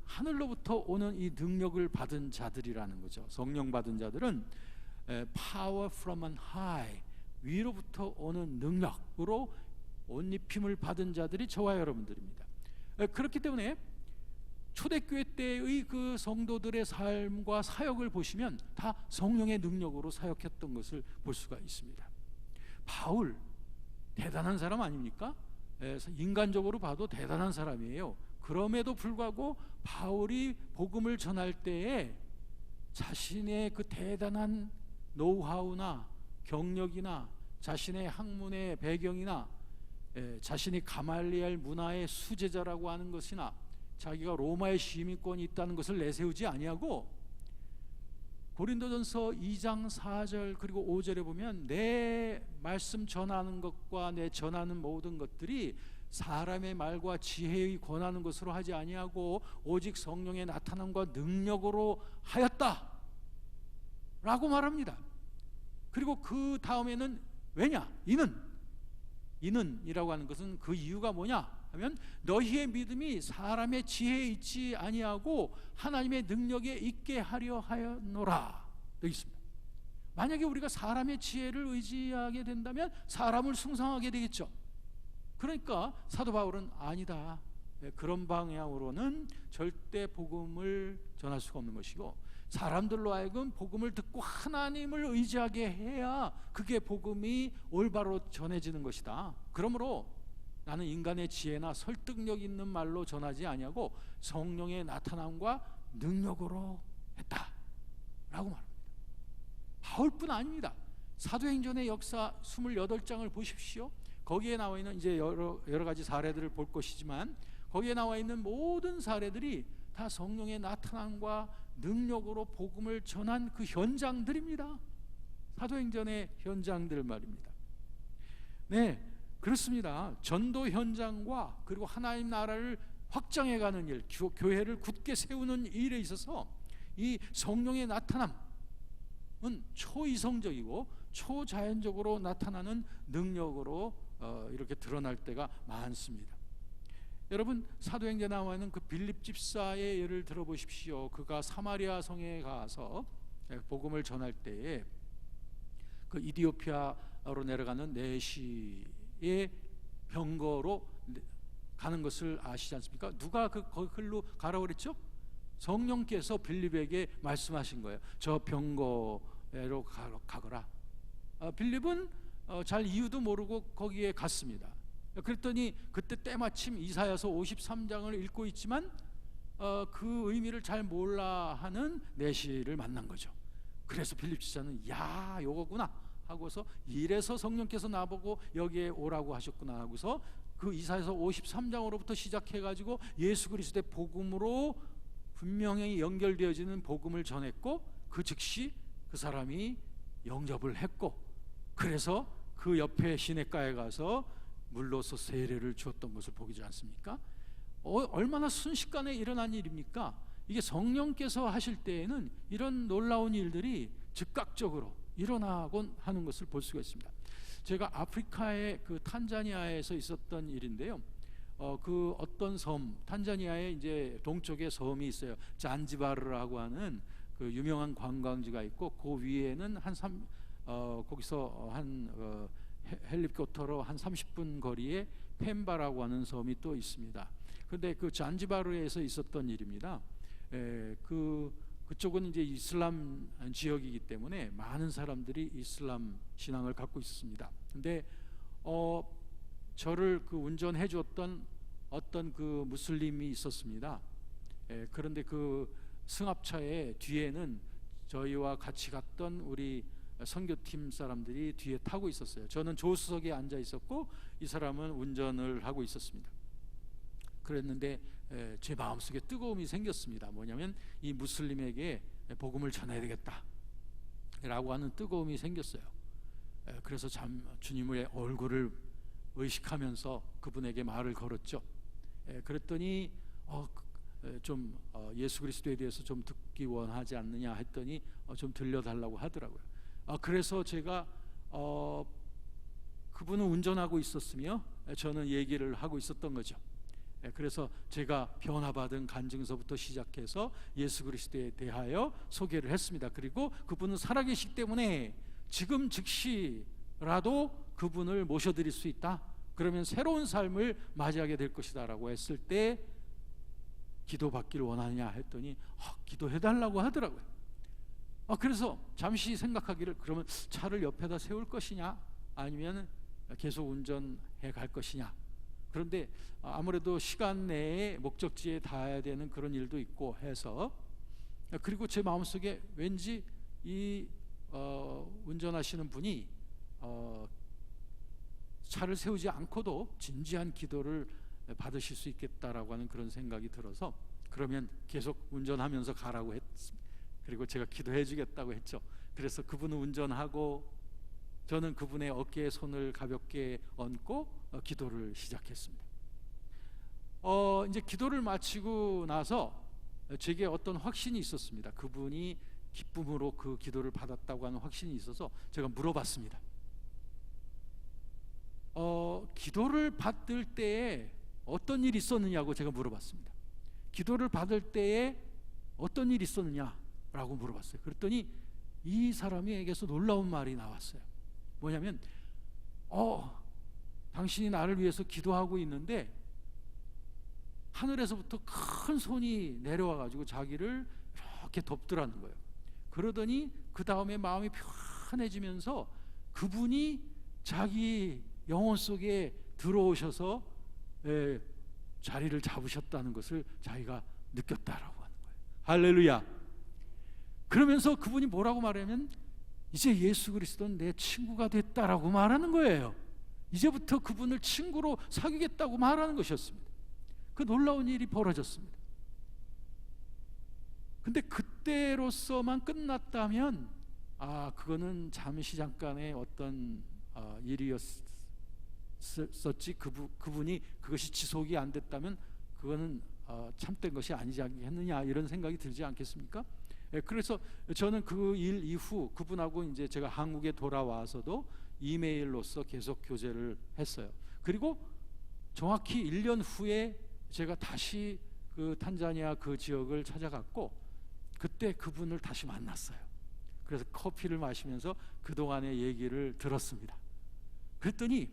하늘로부터 오는 이 능력을 받은 자들이라는 거죠. 성령 받은 자들은 power from on high, 위로부터 오는 능력으로 옷 입힘을 받은 자들이 저와 여러분들입니다. 그렇기 때문에 초대교회 때의 그 성도들의 삶과 사역을 보시면 다 성령의 능력으로 사역했던 것을 볼 수가 있습니다. 바울, 대단한 사람 아닙니까? 인간적으로 봐도 대단한 사람이에요. 그럼에도 불구하고 바울이 복음을 전할 때에 자신의 그 대단한 노하우나 경력이나 자신의 학문의 배경이나 자신이 가말리엘 문화의 수제자라고 하는 것이나 자기가 로마의 시민권이 있다는 것을 내세우지 아니하고, 고린도전서 2장 4절 그리고 5절에 보면 내 말씀 전하는 것과 내 전하는 모든 것들이 사람의 말과 지혜의 권하는 것으로 하지 아니하고 오직 성령의 나타남과 능력으로 하였다 라고 말합니다. 그리고 그 다음에는 왜냐? 이는이라고 하는 것은 그 이유가 뭐냐 하면 너희의 믿음이 사람의 지혜에 있지 아니하고 하나님의 능력에 있게 하려 하였노라 되어 있습니다. 만약에 우리가 사람의 지혜를 의지하게 된다면 사람을 숭상하게 되겠죠. 그러니까 사도 바울은 아니다, 그런 방향으로는 절대 복음을 전할 수가 없는 것이고, 사람들로 하여금 복음을 듣고 하나님을 의지하게 해야 그게 복음이 올바로 전해지는 것이다. 그러므로 나는 인간의 지혜나 설득력 있는 말로 전하지 아니하고 성령의 나타남과 능력으로 했다 라고 말합니다. 바울뿐 아닙니다. 사도행전의 역사 28장을 보십시오. 거기에 나와 있는 이제 여러 가지 사례들을 볼 것이지만, 거기에 나와 있는 모든 사례들이 다 성령의 나타남과 능력으로 복음을 전한 그 현장들입니다. 사도행전의 현장들 말입니다. 네, 그렇습니다. 전도 현장과 그리고 하나님 나라를 확장해가는 일, 교회를 굳게 세우는 일에 있어서 이 성령의 나타남은 초이성적이고 초자연적으로 나타나는 능력으로 이렇게 드러날 때가 많습니다. 여러분, 사도행전에 나와 있는 그 빌립 집사의 예를 들어보십시오. 그가 사마리아 성에 가서 복음을 전할 때에 그 이디오피아로 내려가는 내시의 병거로 가는 것을 아시지 않습니까? 누가 거기로 가라고 그랬죠? 성령께서 빌립에게 말씀하신 거예요. 저 병거로 가거라. 빌립은 잘 이유도 모르고 거기에 갔습니다. 그랬더니 그때 때마침 이사야서 53장을 읽고 있지만 그 의미를 잘 몰라 하는 내시를 만난 거죠. 그래서 빌립 집사는 야, 요거구나 하고서 이래서 성령께서 나보고 여기에 오라고 하셨구나 하고서 그 이사야서 53장으로부터 시작해가지고 예수 그리스도의 복음으로 분명히 연결되어지는 복음을 전했고, 그 즉시 그 사람이 영접을 했고, 그래서 그 옆에 시냇가에 가서 물로서 세례를 주었던 것을 보이지 않습니까? 얼마나 순식간에 일어난 일입니까? 이게 성령께서 하실 때에는 이런 놀라운 일들이 즉각적으로 일어나곤 하는 것을 볼 수가 있습니다. 제가 아프리카의 그 탄자니아에서 있었던 일인데요. 그 어떤 섬, 탄자니아의 이제 동쪽에 섬이 있어요. 잔지바르라고 하는 그 유명한 관광지가 있고 그 위에는 거기서 헬리콥터로 한 30분 거리에 펜바라고 하는 섬이 또 있습니다. 그런데 그 잔지바르에서 있었던 일입니다. 그쪽은 이제 이슬람 지역이기 때문에 많은 사람들이 이슬람 신앙을 갖고 있습니다. 근데 저를 그 운전해 줬던 어떤 그 무슬림이 있었습니다. 그런데 그 승합차의 뒤에는 저희와 같이 갔던 우리 선교팀 사람들이 뒤에 타고 있었어요. 저는 조수석에 앉아 있었고 이 사람은 운전을 하고 있었습니다. 그랬는데 제 마음속에 뜨거움이 생겼습니다. 뭐냐면 이 무슬림에게 복음을 전해야 되겠다 라고 하는 뜨거움이 생겼어요. 그래서 주님의 얼굴을 의식하면서 그분에게 말을 걸었죠. 그랬더니 예수 그리스도에 대해서 좀 듣기 원하지 않느냐 했더니 좀 들려달라고 하더라고요. 그래서 제가 그분은 운전하고 있었으며 저는 얘기를 하고 있었던 거죠. 그래서 제가 변화받은 간증서부터 시작해서 예수 그리스도에 대하여 소개를 했습니다. 그리고 그분은 살아계시기 때문에 지금 즉시라도 그분을 모셔드릴 수 있다. 그러면 새로운 삶을 맞이하게 될 것이다 라고 했을 때 기도받기를 원하느냐 했더니 기도해달라고 하더라고요. 그래서 잠시 생각하기를 그러면 차를 옆에다 세울 것이냐 아니면 계속 운전해 갈 것이냐. 그런데 아무래도 시간 내에 목적지에 닿아야 되는 그런 일도 있고 해서, 그리고 제 마음속에 왠지 이 운전하시는 분이 차를 세우지 않고도 진지한 기도를 받으실 수 있겠다라고 하는 그런 생각이 들어서 그러면 계속 운전하면서 가라고 했습니다. 그리고 제가 기도해 주겠다고 했죠. 그래서 그분은 운전하고 저는 그분의 어깨에 손을 가볍게 얹고 기도를 시작했습니다. 이제 기도를 마치고 나서 제게 어떤 확신이 있었습니다. 그분이 기쁨으로 그 기도를 받았다고 하는 확신이 있어서 제가 물어봤습니다. 기도를 받을 때에 어떤 일이 있었느냐고 제가 물어봤습니다. 기도를 받을 때에 어떤 일이 있었느냐라고 물어봤어요. 그랬더니 이 사람에게서 놀라운 말이 나왔어요. 뭐냐면 당신이 나를 위해서 기도하고 있는데 하늘에서부터 큰 손이 내려와 가지고 자기를 이렇게 덮더라는 거예요. 그러더니 그 다음에 마음이 편해지면서 그분이 자기 영혼 속에 들어오셔서 자리를 잡으셨다는 것을 자기가 느꼈다라고 하는 거예요. 할렐루야. 그러면서 그분이 뭐라고 말하면 이제 예수 그리스도는 내 친구가 됐다라고 말하는 거예요. 이제부터 그분을 친구로 사귀겠다고 말하는 것이었습니다. 그 놀라운 일이 벌어졌습니다. 근데 그때로서만 끝났다면 그거는 잠시 잠깐의 어떤 일이었었지, 그분이 그것이 지속이 안 됐다면 그거는 참된 것이 아니지 않겠느냐 이런 생각이 들지 않겠습니까? 그래서 저는 그 일 이후 그분하고 이제 제가 한국에 돌아와서도 이메일로서 계속 교제를 했어요. 그리고 정확히 1년 후에 제가 다시 그 탄자니아 그 지역을 찾아갔고 그때 그분을 다시 만났어요. 그래서 커피를 마시면서 그동안의 얘기를 들었습니다. 그랬더니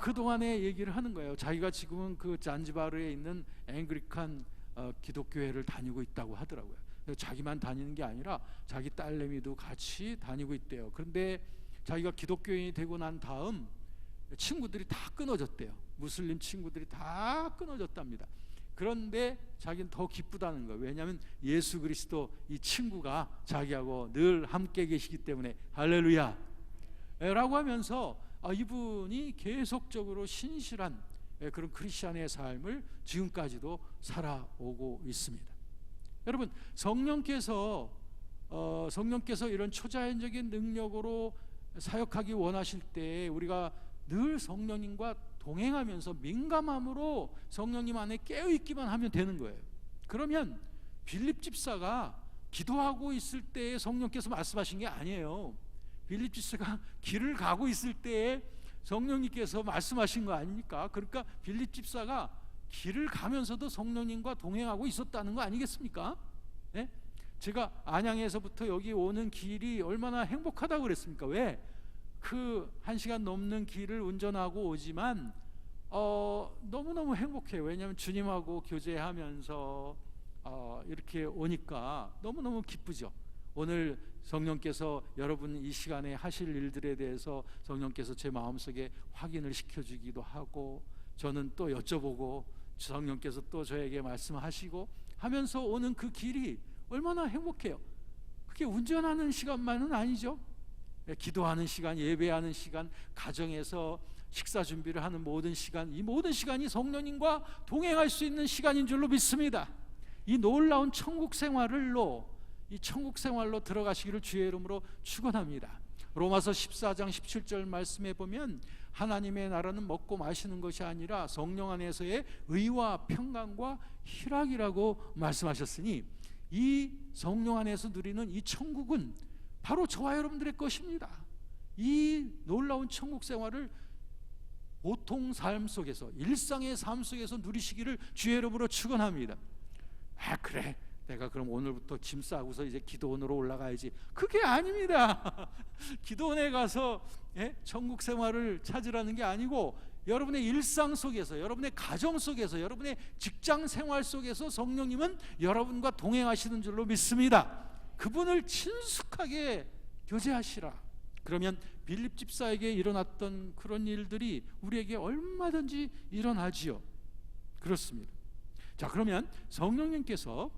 그동안의 얘기를 하는 거예요. 자기가 지금은 그 잔지바르에 있는 앵글리칸 기독교회를 다니고 있다고 하더라고요. 자기만 다니는 게 아니라 자기 딸내미도 같이 다니고 있대요. 그런데 자기가 기독교인이 되고 난 다음 친구들이 다 끊어졌대요. 무슬림 친구들이 다 끊어졌답니다. 그런데 자기는 더 기쁘다는 거예요. 왜냐하면 예수 그리스도 이 친구가 자기하고 늘 함께 계시기 때문에. 할렐루야 라고 하면서 이분이 계속적으로 신실한 그런 크리스찬의 삶을 지금까지도 살아오고 있습니다. 여러분, 성령께서 이런 초자연적인 능력으로 사역하기 원하실 때 우리가 늘 성령님과 동행하면서 민감함으로 성령님 안에 깨어있기만 하면 되는 거예요. 그러면 빌립 집사가 기도하고 있을 때 성령께서 말씀하신 게 아니에요. 빌립 집사가 길을 가고 있을 때에 성령님께서 말씀하신 거 아닙니까? 그러니까 빌립 집사가 길을 가면서도 성령님과 동행하고 있었다는 거 아니겠습니까? 네? 제가 안양에서부터 여기 오는 길이 얼마나 행복하다고 그랬습니까? 왜? 그 1시간 넘는 길을 운전하고 오지만 너무너무 행복해요. 왜냐하면 주님하고 교제하면서 이렇게 오니까 너무너무 기쁘죠. 오늘 성령께서 여러분 이 시간에 하실 일들에 대해서 성령께서 제 마음속에 확인을 시켜주기도 하고, 저는 또 여쭤보고 성령께서 또 저에게 말씀하시고 하면서 오는 그 길이 얼마나 행복해요. 그게 운전하는 시간만은 아니죠. 기도하는 시간, 예배하는 시간, 가정에서 식사 준비를 하는 모든 시간, 이 모든 시간이 성령님과 동행할 수 있는 시간인 줄로 믿습니다. 이 놀라운 천국 생활로 들어가시기를 주의 이름으로 축원합니다. 로마서 14장 17절 말씀에 보면 하나님의 나라는 먹고 마시는 것이 아니라 성령 안에서의 의와 평강과 희락이라고 말씀하셨으니, 이 성령 안에서 누리는 이 천국은 바로 저와 여러분들의 것입니다. 이 놀라운 천국 생활을 보통 삶 속에서, 일상의 삶 속에서 누리시기를 주의 이름으로 축원합니다. 그래, 내가 그럼 오늘부터 짐 싸고서 이제 기도원으로 올라가야지. 그게 아닙니다. 기도원에 가서 천국 생활을 찾으라는 게 아니고, 여러분의 일상 속에서, 여러분의 가정 속에서, 여러분의 직장 생활 속에서 성령님은 여러분과 동행하시는 줄로 믿습니다. 그분을 친숙하게 교제하시라. 그러면 빌립 집사에게 일어났던 그런 일들이 우리에게 얼마든지 일어나지요. 그렇습니다. 자, 그러면 성령님께서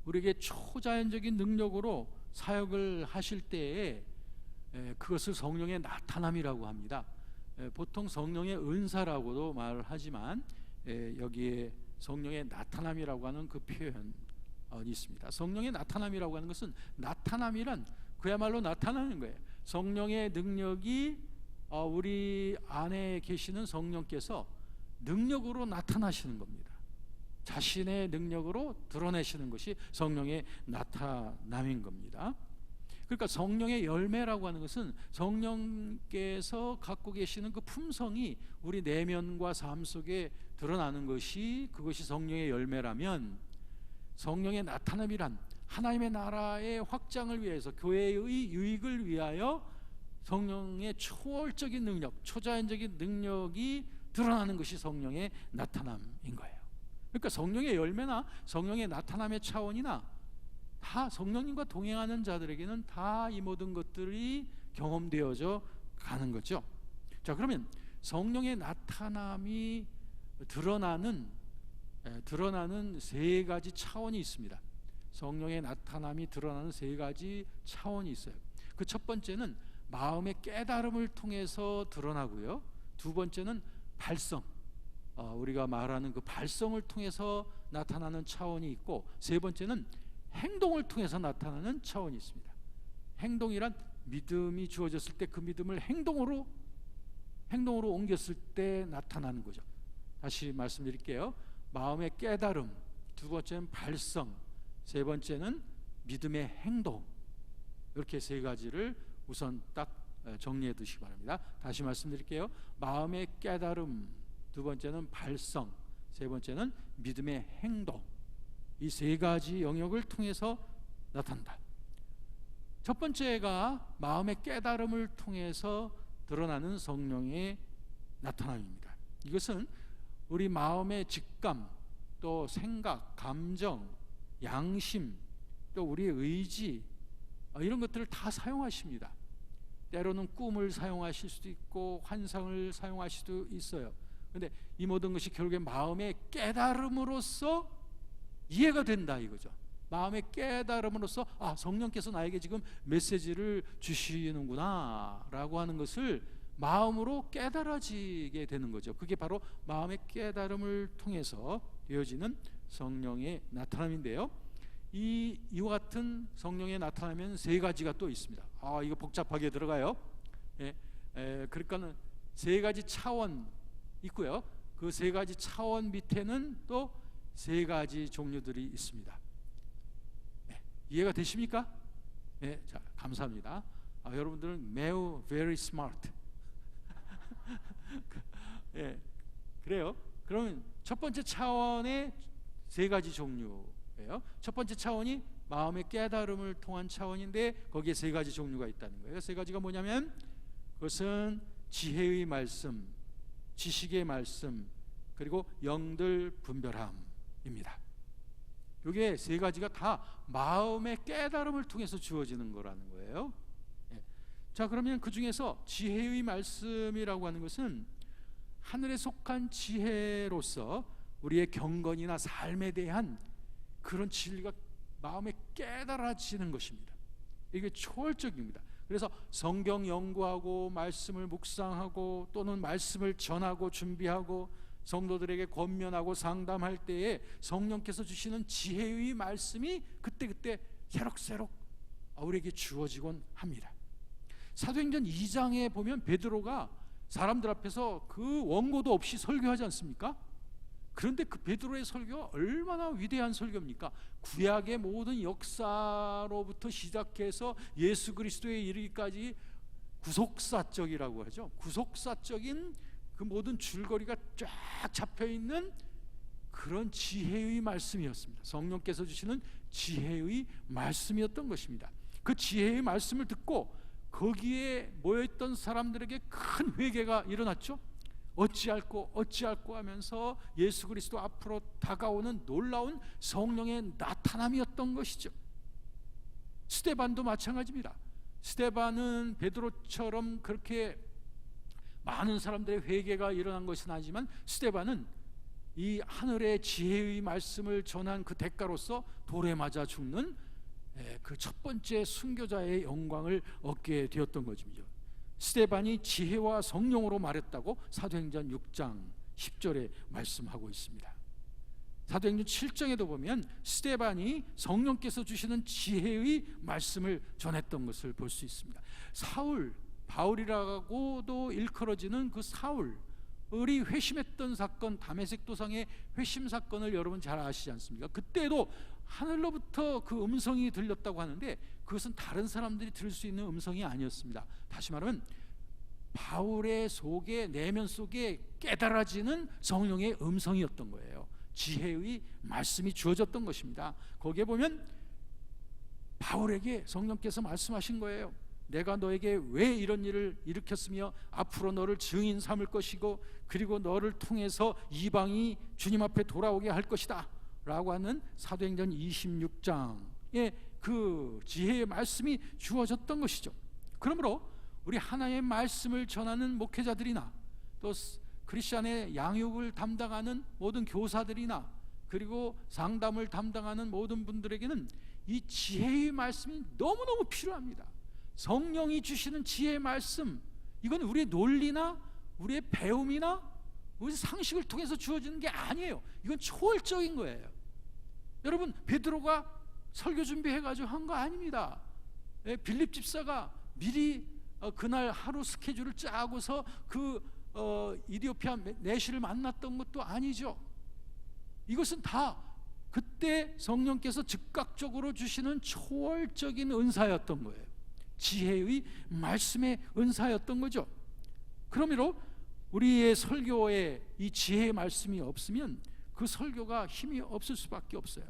우리에게 초자연적인 능력으로 사역을 하실 때에 그것을 성령의 나타남이라고 합니다. 보통 성령의 은사라고도 말을 하지만 여기에 성령의 나타남이라고 하는 그 표현이 있습니다. 성령의 나타남이라고 하는 것은, 나타남이란 그야말로 나타나는 거예요. 성령의 능력이 우리 안에 계시는 성령께서 능력으로 나타나시는 겁니다. 자신의 능력으로 드러내시는 것이 성령의 나타남인 겁니다. 그러니까 성령의 열매라고 하는 것은 성령께서 갖고 계시는 그 품성이 우리 내면과 삶 속에 드러나는 것이, 그것이 성령의 열매라면, 성령의 나타남이란 하나님의 나라의 확장을 위해서, 교회의 유익을 위하여 성령의 초월적인 능력, 초자연적인 능력이 드러나는 것이 성령의 나타남인 거예요. 그러니까 성령의 열매나 성령의 나타남의 차원이나 다 성령님과 동행하는 자들에게는 다 이 모든 것들이 경험되어져 가는 거죠. 자, 그러면 성령의 나타남이 드러나는 세 가지 차원이 있습니다. 성령의 나타남이 드러나는 세 가지 차원이 있어요. 그 첫 번째는 마음의 깨달음을 통해서 드러나고요. 두 번째는 발성, 우리가 말하는 그 발성을 통해서 나타나는 차원이 있고, 세 번째는 행동을 통해서 나타나는 차원이 있습니다. 행동이란 믿음이 주어졌을 때 그 믿음을 행동으로 옮겼을 때 나타나는 거죠. 다시 말씀드릴게요. 마음의 깨달음, 두 번째는 발성, 세 번째는 믿음의 행동. 이렇게 세 가지를 우선 딱 정리해 두시기 바랍니다. 다시 말씀드릴게요. 마음의 깨달음, 두 번째는 발성, 세 번째는 믿음의 행동. 이 세 가지 영역을 통해서 나타난다. 첫 번째가 마음의 깨달음을 통해서 드러나는 성령의 나타남입니다. 이것은 우리 마음의 직감, 또 생각, 감정, 양심, 또 우리의 의지, 이런 것들을 다 사용하십니다. 때로는 꿈을 사용하실 수도 있고 환상을 사용하실 수도 있어요. 그런데 이 모든 것이 결국에 마음의 깨달음으로써 이해가 된다 이거죠. 마음의 깨달음으로써 성령께서 나에게 지금 메시지를 주시는구나 라고 하는 것을 마음으로 깨달아지게 되는 거죠. 그게 바로 마음의 깨달음을 통해서 되어지는 성령의 나타남인데요. 이와 같은 성령의 나타나면 세 가지가 또 있습니다. 이거 복잡하게 들어가요. 그러니까는 세 가지 차원 있고요. 그 세 가지 차원 밑에는 또 세 가지 종류들이 있습니다. 이해가 되십니까? 자, 감사합니다. 여러분들은 매우 very smart. 그래요. 그러면 첫 번째 차원의 세 가지 종류예요. 첫 번째 차원이 마음의 깨달음을 통한 차원인데 거기에 세 가지 종류가 있다는 거예요. 세 가지가 뭐냐면 그것은 지혜의 말씀, 지식의 말씀, 그리고 영들 분별함입니다. 이게 세 가지가 다 마음의 깨달음을 통해서 주어지는 거라는 거예요. 자, 그러면 그 중에서 지혜의 말씀이라고 하는 것은 하늘에 속한 지혜로서 우리의 경건이나 삶에 대한 그런 진리가 마음에 깨달아지는 것입니다. 이게 초월적입니다. 그래서 성경 연구하고 말씀을 묵상하고 또는 말씀을 전하고 준비하고 성도들에게 권면하고 상담할 때에 성령께서 주시는 지혜의 말씀이 그때그때 새록새록 우리에게 주어지곤 합니다. 사도행전 2장에 보면 베드로가 사람들 앞에서 그 원고도 없이 설교하지 않습니까? 그런데 그 베드로의 설교가 얼마나 위대한 설교입니까? 구약의 모든 역사로부터 시작해서 예수 그리스도에 이르기까지 구속사적이라고 하죠. 구속사적인 그 모든 줄거리가 쫙 잡혀있는 그런 지혜의 말씀이었습니다. 성령께서 주시는 지혜의 말씀이었던 것입니다. 그 지혜의 말씀을 듣고 거기에 모여있던 사람들에게 큰 회개가 일어났죠. 어찌할꼬 하면서 예수 그리스도 앞으로 다가오는 놀라운 성령의 나타남이었던 것이죠. 스데반도 마찬가지입니다. 스데반은 베드로처럼 그렇게 많은 사람들의 회개가 일어난 것은 아니지만 스데반은 이 하늘의 지혜의 말씀을 전한 그 대가로서 돌에 맞아 죽는 그 첫 번째 순교자의 영광을 얻게 되었던 것이죠. 스데반이 지혜와 성령으로 말했다고 사도행전 6장 10절에 말씀하고 있습니다. 사도행전 7장에도 보면 스데반이 성령께서 주시는 지혜의 말씀을 전했던 것을 볼 수 있습니다. 바울이라고도 일컬어지는 그 사울이 회심했던 사건, 다메섹 도상의 회심 사건을 여러분 잘 아시지 않습니까? 그때도 하늘로부터 그 음성이 들렸다고 하는데 그것은 다른 사람들이 들을 수 있는 음성이 아니었습니다. 다시 말하면 바울의 속에, 내면 속에 깨달아지는 성령의 음성이었던 거예요. 지혜의 말씀이 주어졌던 것입니다. 거기에 보면 바울에게 성령께서 말씀하신 거예요. 내가 너에게 왜 이런 일을 일으켰으며 앞으로 너를 증인 삼을 것이고 그리고 너를 통해서 이방이 주님 앞에 돌아오게 할 것이다 라고 하는 사도행전 26장의 그 지혜의 말씀이 주어졌던 것이죠. 그러므로 우리 하나님의 말씀을 전하는 목회자들이나 또 크리스천의 양육을 담당하는 모든 교사들이나 그리고 상담을 담당하는 모든 분들에게는 이 지혜의 말씀이 너무너무 필요합니다. 성령이 주시는 지혜의 말씀, 이건 우리의 논리나 우리의 배움이나 우리 상식을 통해서 주어지는 게 아니에요. 이건 초월적인 거예요. 여러분, 베드로가 설교 준비해가지고 한 거 아닙니다. 빌립 집사가 미리 그날 하루 스케줄을 짜고서 그 이디오피아 내시를 만났던 것도 아니죠. 이것은 다 그때 성령께서 즉각적으로 주시는 초월적인 은사였던 거예요. 지혜의 말씀의 은사였던 거죠. 그러므로 우리의 설교에 이 지혜의 말씀이 없으면 그 설교가 힘이 없을 수밖에 없어요.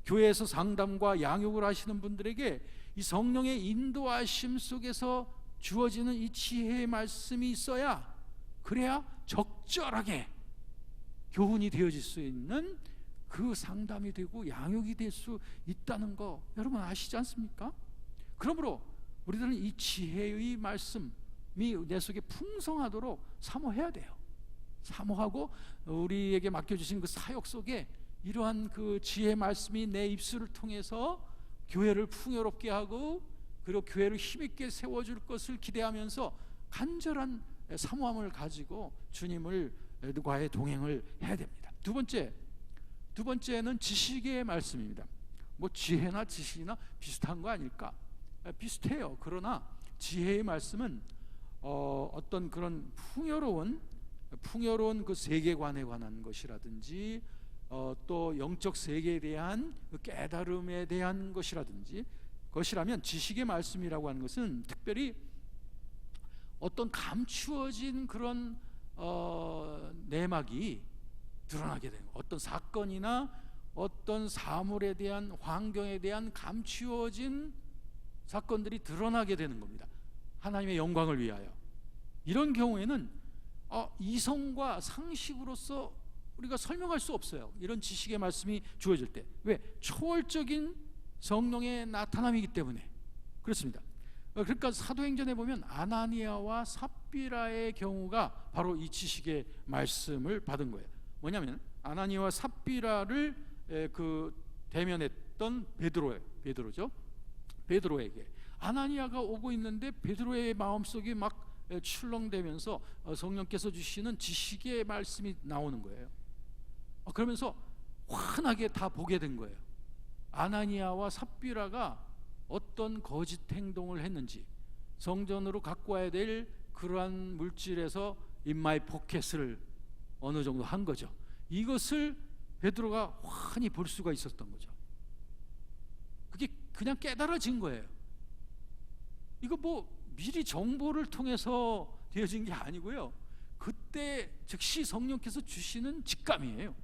교회에서 상담과 양육을 하시는 분들에게 이 성령의 인도하심 속에서 주어지는 이 지혜의 말씀이 있어야, 그래야 적절하게 교훈이 되어질 수 있는 그 상담이 되고 양육이 될 수 있다는 거 여러분 아시지 않습니까? 그러므로 우리들은 이 지혜의 말씀이 내 속에 풍성하도록 사모해야 돼요. 사모하고 우리에게 맡겨주신 그 사역 속에 이러한 그 지혜의 말씀이 내 입술을 통해서 교회를 풍요롭게 하고 그리고 교회를 힘있게 세워줄 것을 기대하면서 간절한 사모함을 가지고 주님과의 동행을 해야 됩니다. 두 번째는 지식의 말씀입니다. 뭐 지혜나 지식이나 비슷한 거 아닐까? 비슷해요. 그러나 지혜의 말씀은 어떤 그런 풍요로운 그 세계관에 관한 것이라든지 또 영적 세계에 대한 그 깨달음에 대한 것이라면 지식의 말씀이라고 하는 것은 특별히 어떤 감추어진 그런 내막이 드러나게 되는, 어떤 사건이나 어떤 사물에 대한, 환경에 대한 감추어진 사건들이 드러나게 되는 겁니다. 하나님의 영광을 위하여. 이런 경우에는 이성과 상식으로서 우리가 설명할 수 없어요. 이런 지식의 말씀이 주어질 때. 왜? 초월적인 성령의 나타남이기 때문에 그렇습니다. 그러니까 사도행전에 보면 아나니아와 삽비라의 경우가 바로 이 지식의 말씀을 받은 거예요. 뭐냐면 아나니아와 삽비라를 대면했던 베드로죠. 베드로에게 아나니아가 오고 있는데 베드로의 마음속이 막 출렁대면서 성령께서 주시는 지식의 말씀이 나오는 거예요. 그러면서 환하게 다 보게 된 거예요. 아나니아와 삽비라가 어떤 거짓 행동을 했는지, 성전으로 갖고 와야 될 그러한 물질에서 인마이 포켓을 어느 정도 한 거죠. 이것을 베드로가 환히 볼 수가 있었던 거죠. 그게 그냥 깨달아진 거예요. 이거 미리 정보를 통해서 되어진 게 아니고요, 그때 즉시 성령께서 주시는 직감이에요.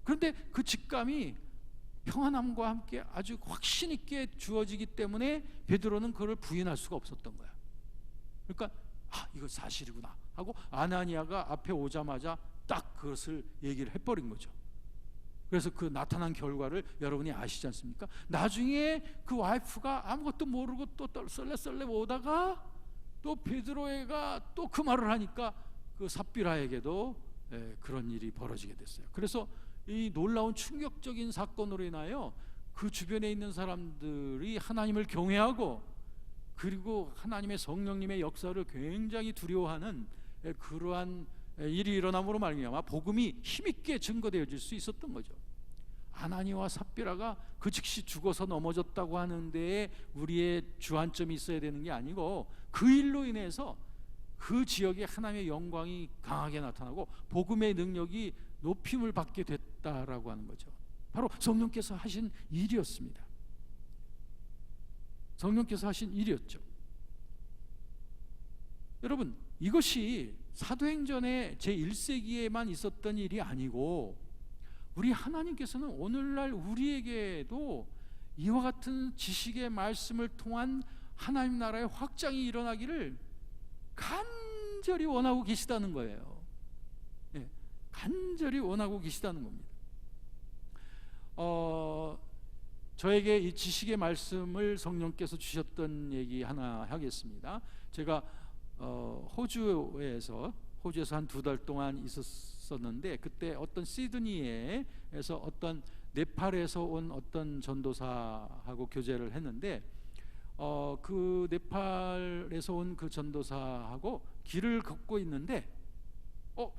그런데 그 직감이 평안함과 함께 아주 확신 있게 주어지기 때문에 베드로는 그걸 부인할 수가 없었던 거야. 그러니까 이거 사실이구나 하고 아나니아가 앞에 오자마자 딱 그것을 얘기를 해버린 거죠. 그래서 그 나타난 결과를 여러분이 아시지 않습니까? 나중에 그 와이프가 아무것도 모르고 또 썰레 오다가 또 베드로가 또 그 말을 하니까 그 삽비라에게도 그런 일이 벌어지게 됐어요. 그래서 이 놀라운 충격적인 사건으로 인하여 그 주변에 있는 사람들이 하나님을 경외하고, 그리고 하나님의 성령님의 역사를 굉장히 두려워하는 그러한 일이 일어남으로 말미암아 복음이 힘있게 증거되어질 수 있었던 거죠. 아나니아와 삽비라가 그 즉시 죽어서 넘어졌다고 하는데 우리의 주안점이 있어야 되는 게 아니고, 그 일로 인해서 그 지역에 하나님의 영광이 강하게 나타나고 복음의 능력이 높임을 받게 됐다라고 하는 거죠. 바로 성령께서 하신 일이었습니다. 성령께서 하신 일이었죠. 여러분, 이것이 사도행전의 제1세기에만 있었던 일이 아니고 우리 하나님께서는 오늘날 우리에게도 이와 같은 지식의 말씀을 통한 하나님 나라의 확장이 일어나기를 간절히 원하고 계시다는 거예요. 간절히 원하고 계시다는 겁니다. 저에게 이 지식의 말씀을 성령께서 주셨던 얘기 하나 하겠습니다. 제가 호주에서 한 2달 동안 있었는데, 그때 어떤 시드니에서 어떤 네팔에서 온 어떤 전도사하고 교제를 했는데, 그 네팔에서 온 그 전도사하고 길을 걷고 있는데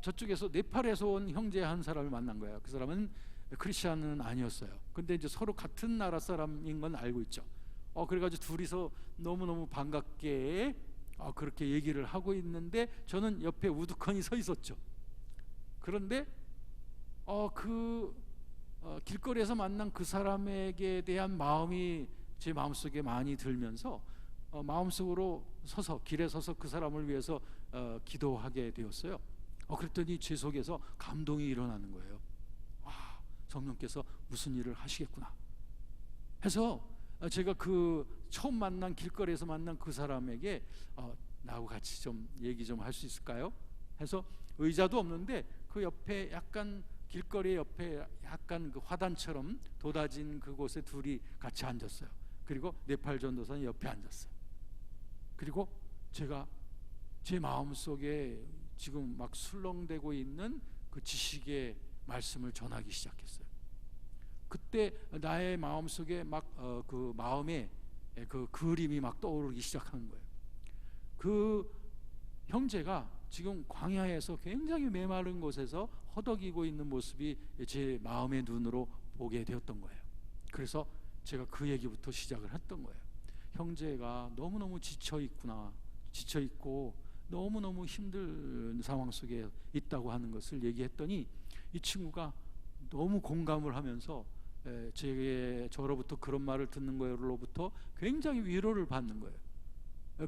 저쪽에서 네팔에서 온 형제 한 사람을 만난 거예요. 그 사람은 크리스천은 아니었어요. 근데 이제 서로 같은 나라 사람인 건 알고 있죠. 그래가지고 둘이서 너무너무 반갑게 그렇게 얘기를 하고 있는데 저는 옆에 우두커니 서 있었죠. 그런데 길거리에서 만난 그 사람에게 대한 마음이 제 마음속에 많이 들면서 마음속으로 길에 서서 그 사람을 위해서 기도하게 되었어요. 그랬더니 제 속에서 감동이 일어나는 거예요. 성령께서 무슨 일을 하시겠구나 해서 제가 그 처음 길거리에서 만난 그 사람에게 나하고 같이 좀 얘기 좀 할 수 있을까요? 해서 의자도 없는데 그 옆에 약간 길거리 옆에 약간 그 화단처럼 돋아진 그곳에 둘이 같이 앉았어요. 그리고 네팔 전도사는 옆에 앉았어요. 그리고 제가 제 마음속에 지금 막 술렁대고 있는 그 지식의 말씀을 전하기 시작했어요. 그때 나의 마음속에 그 마음에 그 그림이 막 떠오르기 시작하는 거예요. 그 형제가 지금 광야에서 굉장히 메마른 곳에서 허덕이고 있는 모습이 제 마음의 눈으로 보게 되었던 거예요. 그래서 제가 그 얘기부터 시작을 했던 거예요. 형제가 너무너무 지쳐있고 너무너무 힘든 상황 속에 있다고 하는 것을 얘기했더니 이 친구가 너무 공감을 하면서 저로부터 그런 말을 듣는 거로부터 굉장히 위로를 받는 거예요.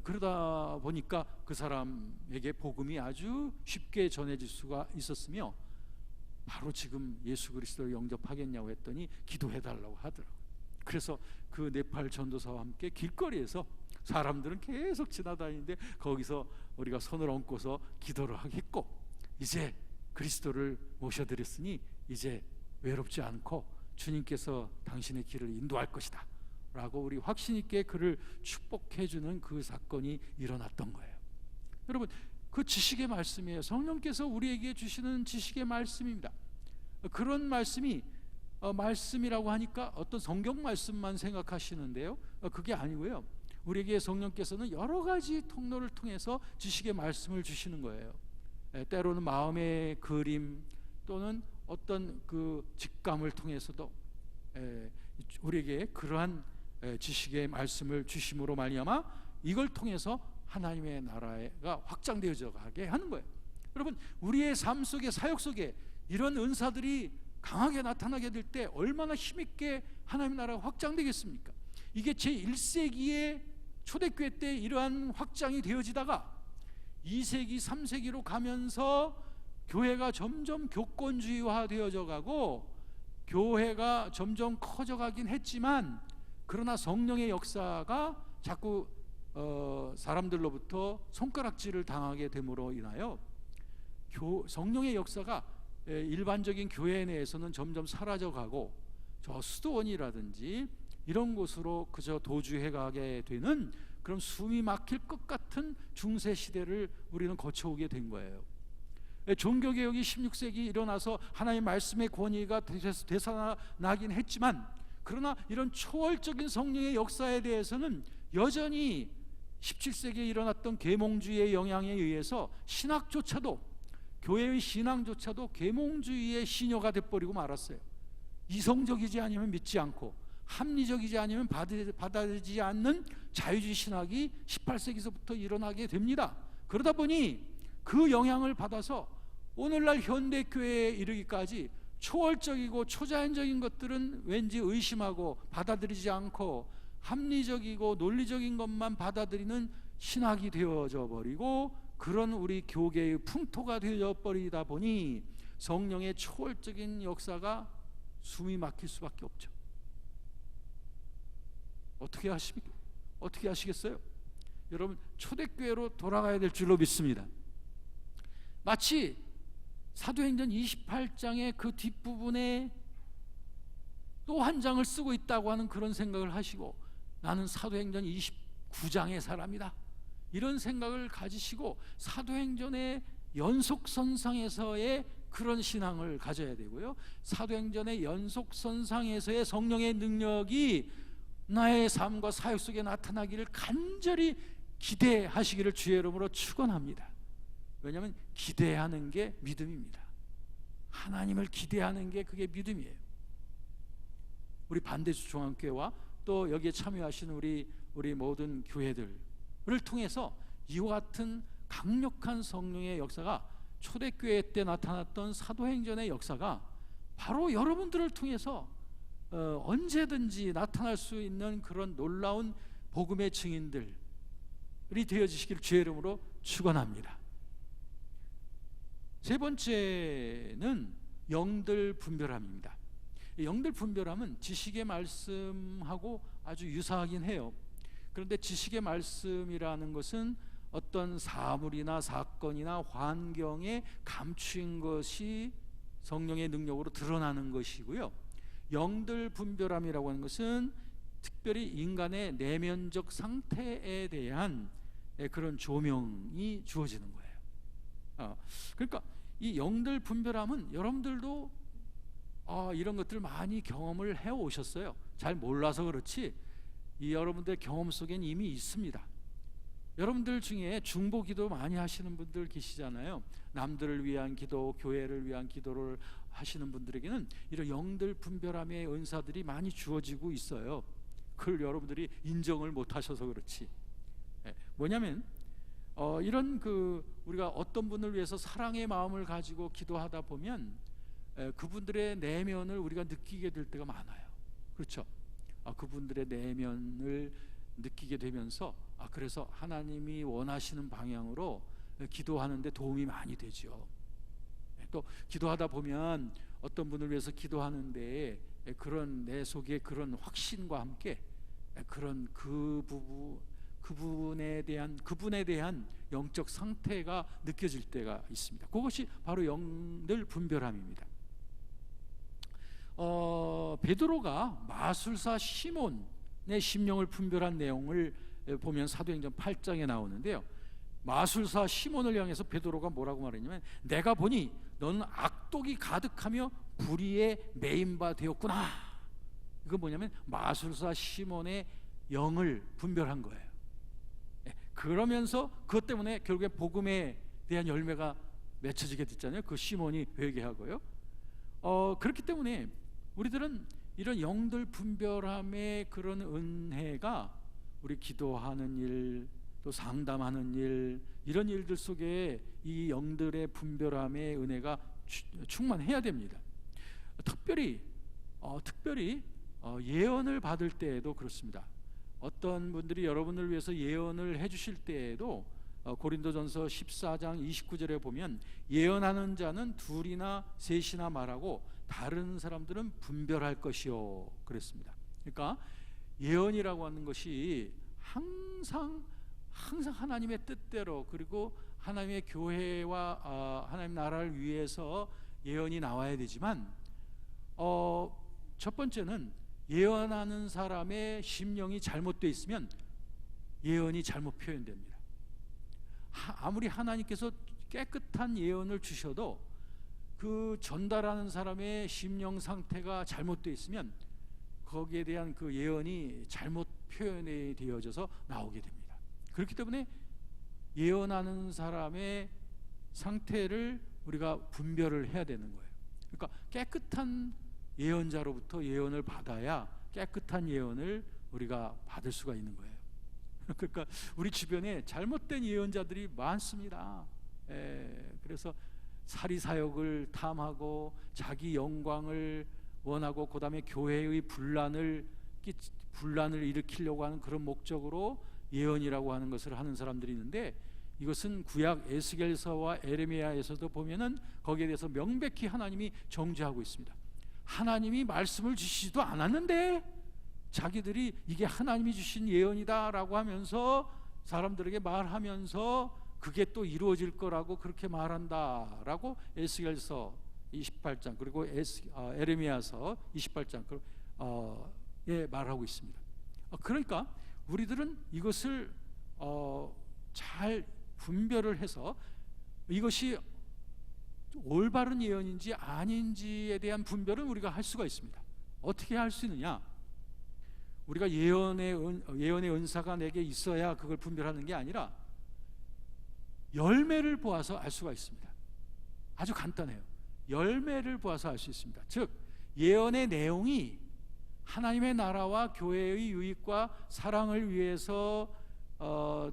그러다 보니까 그 사람에게 복음이 아주 쉽게 전해질 수가 있었으며, 바로 지금 예수 그리스도를 영접하겠냐고 했더니 기도해달라고 하더라고요. 그래서 그 네팔 전도사와 함께 길거리에서 사람들은 계속 지나다니는데 거기서 우리가 손을 얹고서 기도를 하겠고, 이제 그리스도를 모셔드렸으니 이제 외롭지 않고 주님께서 당신의 길을 인도할 것이다 라고 우리 확신 있게 그를 축복해 주는 그 사건이 일어났던 거예요. 여러분, 그 지식의 말씀이에요. 성령께서 우리에게 주시는 지식의 말씀입니다. 그런 말씀이 말씀이라고 하니까 어떤 성경 말씀만 생각하시는데요, 그게 아니고요, 우리에게 성령께서는 여러 가지 통로를 통해서 지식의 말씀을 주시는 거예요. 때로는 마음의 그림 또는 어떤 그 직감을 통해서도 우리에게 그러한 지식의 말씀을 주심으로 말미암아 이걸 통해서 하나님의 나라가 확장되어져 가게 하는 거예요. 여러분, 우리의 삶 속에, 사역 속에 이런 은사들이 강하게 나타나게 될 때 얼마나 힘있게 하나님의 나라가 확장되겠습니까? 이게 제1세기의 초대교회 때 이러한 확장이 되어지다가 2세기, 3세기로 가면서 교회가 점점 교권주의화 되어져 가고 교회가 점점 커져가긴 했지만, 그러나 성령의 역사가 자꾸 사람들로부터 손가락질을 당하게 됨으로 인하여 성령의 역사가 일반적인 교회 내에서는 점점 사라져가고 저 수도원이라든지 이런 곳으로 그저 도주해가게 되는 그런 숨이 막힐 것 같은 중세 시대를 우리는 거쳐오게 된 거예요. 종교개혁이 16세기 일어나서 하나님의 말씀의 권위가 되살아나긴 했지만, 그러나 이런 초월적인 성령의 역사에 대해서는 여전히 17세기에 일어났던 계몽주의의 영향에 의해서 신학조차도, 교회의 신앙조차도 계몽주의의 신여가 돼버리고 말았어요. 이성적이지 않으면 믿지 않고 합리적이지 않으면 받아들이지 않는 자유주의 신학이 18세기서부터 일어나게 됩니다. 그러다 보니 그 영향을 받아서 오늘날 현대교회에 이르기까지 초월적이고 초자연적인 것들은 왠지 의심하고 받아들이지 않고 합리적이고 논리적인 것만 받아들이는 신학이 되어져 버리고, 그런 우리 교계의 풍토가 되어 버리다 보니 성령의 초월적인 역사가 숨이 막힐 수밖에 없죠. 어떻게 하시겠어요? 여러분, 초대교회로 돌아가야 될 줄로 믿습니다. 마치 사도행전 28장의 그 뒷부분에 또 한 장을 쓰고 있다고 하는 그런 생각을 하시고, 나는 사도행전 29장의 사람이다, 이런 생각을 가지시고 사도행전의 연속선상에서의 그런 신앙을 가져야 되고요, 사도행전의 연속선상에서의 성령의 능력이 나의 삶과 사역 속에 나타나기를 간절히 기대하시기를 주의 이름으로 축원합니다. 왜냐하면 기대하는 게 믿음입니다. 하나님을 기대하는 게 그게 믿음이에요. 우리 반대주 중앙교회와 또 여기에 참여하시는 우리 모든 교회들을 통해서 이와 같은 강력한 성령의 역사가, 초대교회 때 나타났던 사도행전의 역사가 바로 여러분들을 통해서 언제든지 나타날 수 있는 그런 놀라운 복음의 증인들이 되어지시길 주의 이름으로 축원합니다. 세 번째는 영들 분별함입니다. 영들 분별함은 지식의 말씀하고 아주 유사하긴 해요. 그런데 지식의 말씀이라는 것은 어떤 사물이나 사건이나 환경에 감추인 것이 성령의 능력으로 드러나는 것이고요, 영들 분별함이라고 하는 것은 특별히 인간의 내면적 상태에 대한 그런 조명이 주어지는 거예요. 그러니까 이 영들 분별함은 여러분들도 이런 것들 많이 경험을 해오셨어요. 잘 몰라서 그렇지 이 여러분들의 경험 속엔 이미 있습니다. 여러분들 중에 중보기도 많이 하시는 분들 계시잖아요. 남들을 위한 기도, 교회를 위한 기도를 하시는 분들에게는 이런 영들 분별함의 은사들이 많이 주어지고 있어요. 그걸 여러분들이 인정을 못 하셔서 그렇지. 뭐냐면 이런 우리가 어떤 분을 위해서 사랑의 마음을 가지고 기도하다 보면 그분들의 내면을 우리가 느끼게 될 때가 많아요. 그렇죠? 그분들의 내면을 느끼게 되면서 그래서 하나님이 원하시는 방향으로 기도하는데 도움이 많이 되죠. 또 기도하다 보면 어떤 분을 위해서 기도하는데 그런 내 속에 그런 확신과 함께 그런 그분에 대한 영적 상태가 느껴질 때가 있습니다. 그것이 바로 영들 분별함입니다. 베드로가 마술사 시몬의 심령을 분별한 내용을 보면 사도행전 8장에 나오는데요, 마술사 시몬을 향해서 베드로가 뭐라고 말했냐면, 내가 보니 너는 악독이 가득하며 불의에 매인 바 되었구나. 이건 뭐냐면 마술사 시몬의 영을 분별한 거예요. 그러면서 그것 때문에 결국에 복음에 대한 열매가 맺혀지게 됐잖아요. 그 시몬이 회개하고요. 그렇기 때문에 우리들은 이런 영들 분별함의 그런 은혜가 우리 기도하는 일, 또 상담하는 일, 이런 일들 속에 이 영들의 분별함의 은혜가 충만해야 됩니다. 특별히 예언을 받을 때에도 그렇습니다. 어떤 분들이 여러분을 위해서 예언을 해주실 때에도 고린도전서 14장 29절에 보면, 예언하는 자는 둘이나 셋이나 말하고 다른 사람들은 분별할 것이요, 그랬습니다. 그러니까 예언이라고 하는 것이 항상 하나님의 뜻대로, 그리고 하나님의 교회와 하나님 나라를 위해서 예언이 나와야 되지만, 첫 번째는 예언하는 사람의 심령이 잘못되어 있으면 예언이 잘못 표현됩니다. 아무리 하나님께서 깨끗한 예언을 주셔도 그 전달하는 사람의 심령 상태가 잘못되어 있으면 거기에 대한 그 예언이 잘못 표현이 되어져서 나오게 됩니다. 그렇기 때문에 예언하는 사람의 상태를 우리가 분별을 해야 되는 거예요. 그러니까 깨끗한 예언자로부터 예언을 받아야 깨끗한 예언을 우리가 받을 수가 있는 거예요. 그러니까 우리 주변에 잘못된 예언자들이 많습니다. 그래서 사리사욕을 탐하고 자기 영광을 원하고, 그 다음에 교회의 분란을 일으키려고 하는 그런 목적으로 예언이라고 하는 것을 하는 사람들이 있는데, 이것은 구약 에스겔서와 에레미야에서도 보면은 거기에 대해서 명백히 하나님이 정죄하고 있습니다. 하나님이 말씀을 주시지도 않았는데 자기들이 이게 하나님이 주신 예언이다 라고 하면서 사람들에게 말하면서 그게 또 이루어질 거라고 그렇게 말한다 라고 에스겔서 28장 그리고 에레미야서 28장 말하고 있습니다. 그러니까 우리들은 이것을 잘 분별을 해서 이것이 올바른 예언인지 아닌지에 대한 분별은 우리가 할 수가 있습니다. 어떻게 할 수 있느냐? 우리가 예언의 은사가 내게 있어야 그걸 분별하는 게 아니라 열매를 보아서 알 수가 있습니다. 아주 간단해요. 열매를 보아서 알 수 있습니다. 즉 예언의 내용이 하나님의 나라와 교회의 유익과 사랑을 위해서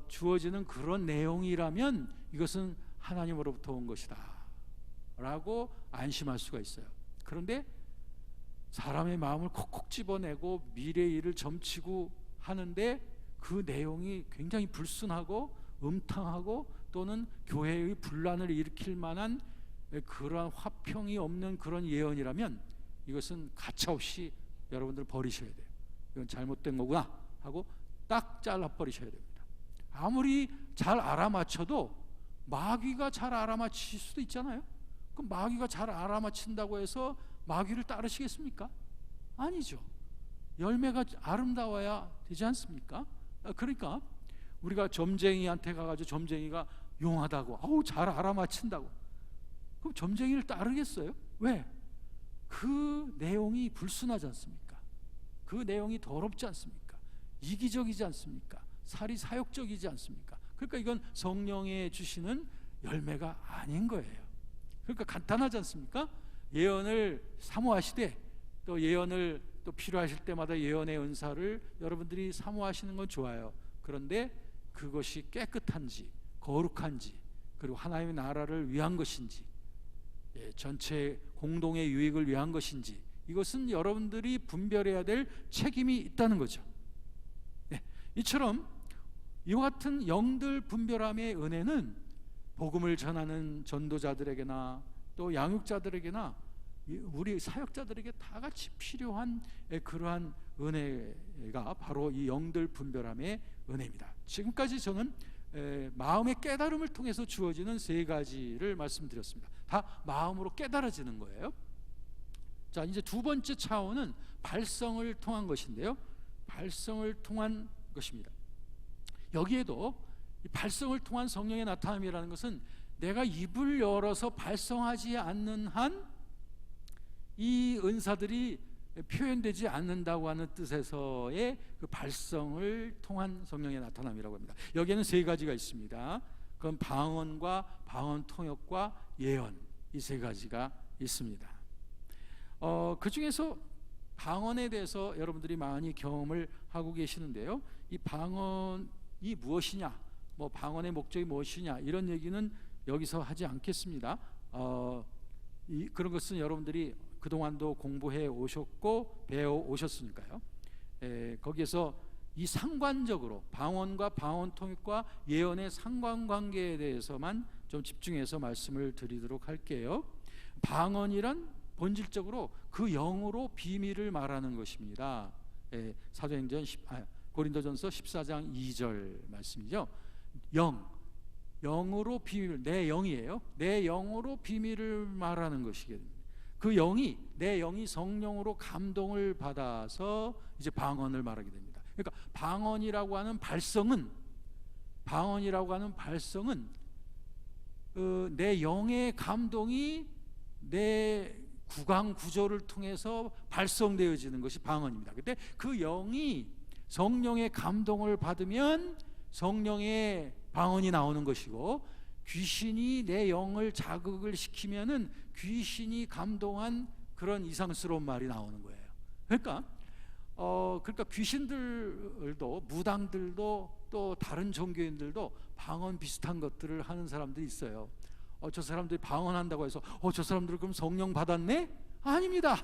주어지는 그런 내용이라면 이것은 하나님으로부터 온 것이다 라고 안심할 수가 있어요. 그런데 사람의 마음을 콕콕 집어내고 미래의 일을 점치고 하는데 그 내용이 굉장히 불순하고 음탕하고 또는 교회의 분란을 일으킬 만한 그러한 화평이 없는 그런 예언이라면 이것은 가차없이 여러분들 버리셔야 돼요. 이건 잘못된 거구나 하고 딱 잘라버리셔야 됩니다. 아무리 잘 알아맞혀도 마귀가 잘 알아맞힐 수도 있잖아요. 그럼 마귀가 잘 알아맞힌다고 해서 마귀를 따르시겠습니까? 아니죠. 열매가 아름다워야 되지 않습니까? 그러니까 우리가 점쟁이한테 가가지고 점쟁이가 용하다고 잘 알아맞힌다고 그럼 점쟁이를 따르겠어요? 왜? 그 내용이 불순하지 않습니까? 그 내용이 더럽지 않습니까? 이기적이지 않습니까? 사리사욕적이지 않습니까? 그러니까 이건 성령의 주시는 열매가 아닌 거예요. 그러니까 간단하지 않습니까? 예언을 사모하시되 또 예언을 또 필요하실 때마다 예언의 은사를 여러분들이 사모하시는 건 좋아요. 그런데 그것이 깨끗한지 거룩한지 그리고 하나님의 나라를 위한 것인지 전체 공동의 유익을 위한 것인지 이것은 여러분들이 분별해야 될 책임이 있다는 거죠. 이처럼 이와 같은 영들 분별함의 은혜는 복음을 전하는 전도자들에게나 또 양육자들에게나 우리 사역자들에게 다 같이 필요한 그러한 은혜가 바로 이 영들 분별함의 은혜입니다. 지금까지 저는 마음의 깨달음을 통해서 주어지는 세 가지를 말씀드렸습니다. 다 마음으로 깨달아지는 거예요. 자, 이제 두 번째 차원은 발성을 통한 것인데요. 발성을 통한 것입니다. 여기에도 이 발성을 통한 성령의 나타남이라는 것은 내가 입을 열어서 발성하지 않는 한 이 은사들이 표현되지 않는다고 하는 뜻에서의 그 발성을 통한 성령의 나타남이라고 합니다. 여기에는 세 가지가 있습니다. 그건 방언과 방언 통역과 예언, 이 세 가지가 있습니다. 그 중에서 방언에 대해서 여러분들이 많이 경험을 하고 계시는데요. 이 방언이 무엇이냐, 뭐 방언의 목적이 무엇이냐, 이런 얘기는 여기서 하지 않겠습니다. 그런 것은 여러분들이 그동안도 공부해 오셨고 배워 오셨으니까요. 거기에서 이 상관적으로 방언과 방언 통역과 예언의 상관관계에 대해서만 좀 집중해서 말씀을 드리도록 할게요. 방언이란 본질적으로 그 영으로 비밀을 말하는 것입니다. 고린도전서 14장 2절 말씀이죠. 영으로 비밀, 내 영이에요. 내 영으로 비밀을 말하는 것이거든요. 그 내 영이 성령으로 감동을 받아서 이제 방언을 말하게 됩니다. 그러니까 방언이라고 하는 발성은 내 영의 감동이 내 구강 구조를 통해서 발성되어지는 것이 방언입니다. 근데 그 영이 성령의 감동을 받으면 성령의 방언이 나오는 것이고, 귀신이 내 영을 자극을 시키면은 귀신이 감동한 그런 이상스러운 말이 나오는 거예요. 그러니까 귀신들도, 무당들도, 또 다른 종교인들도 방언 비슷한 것들을 하는 사람들이 있어요. 저 사람들이 방언한다고 해서 저 사람들 그럼 성령 받았네? 아닙니다.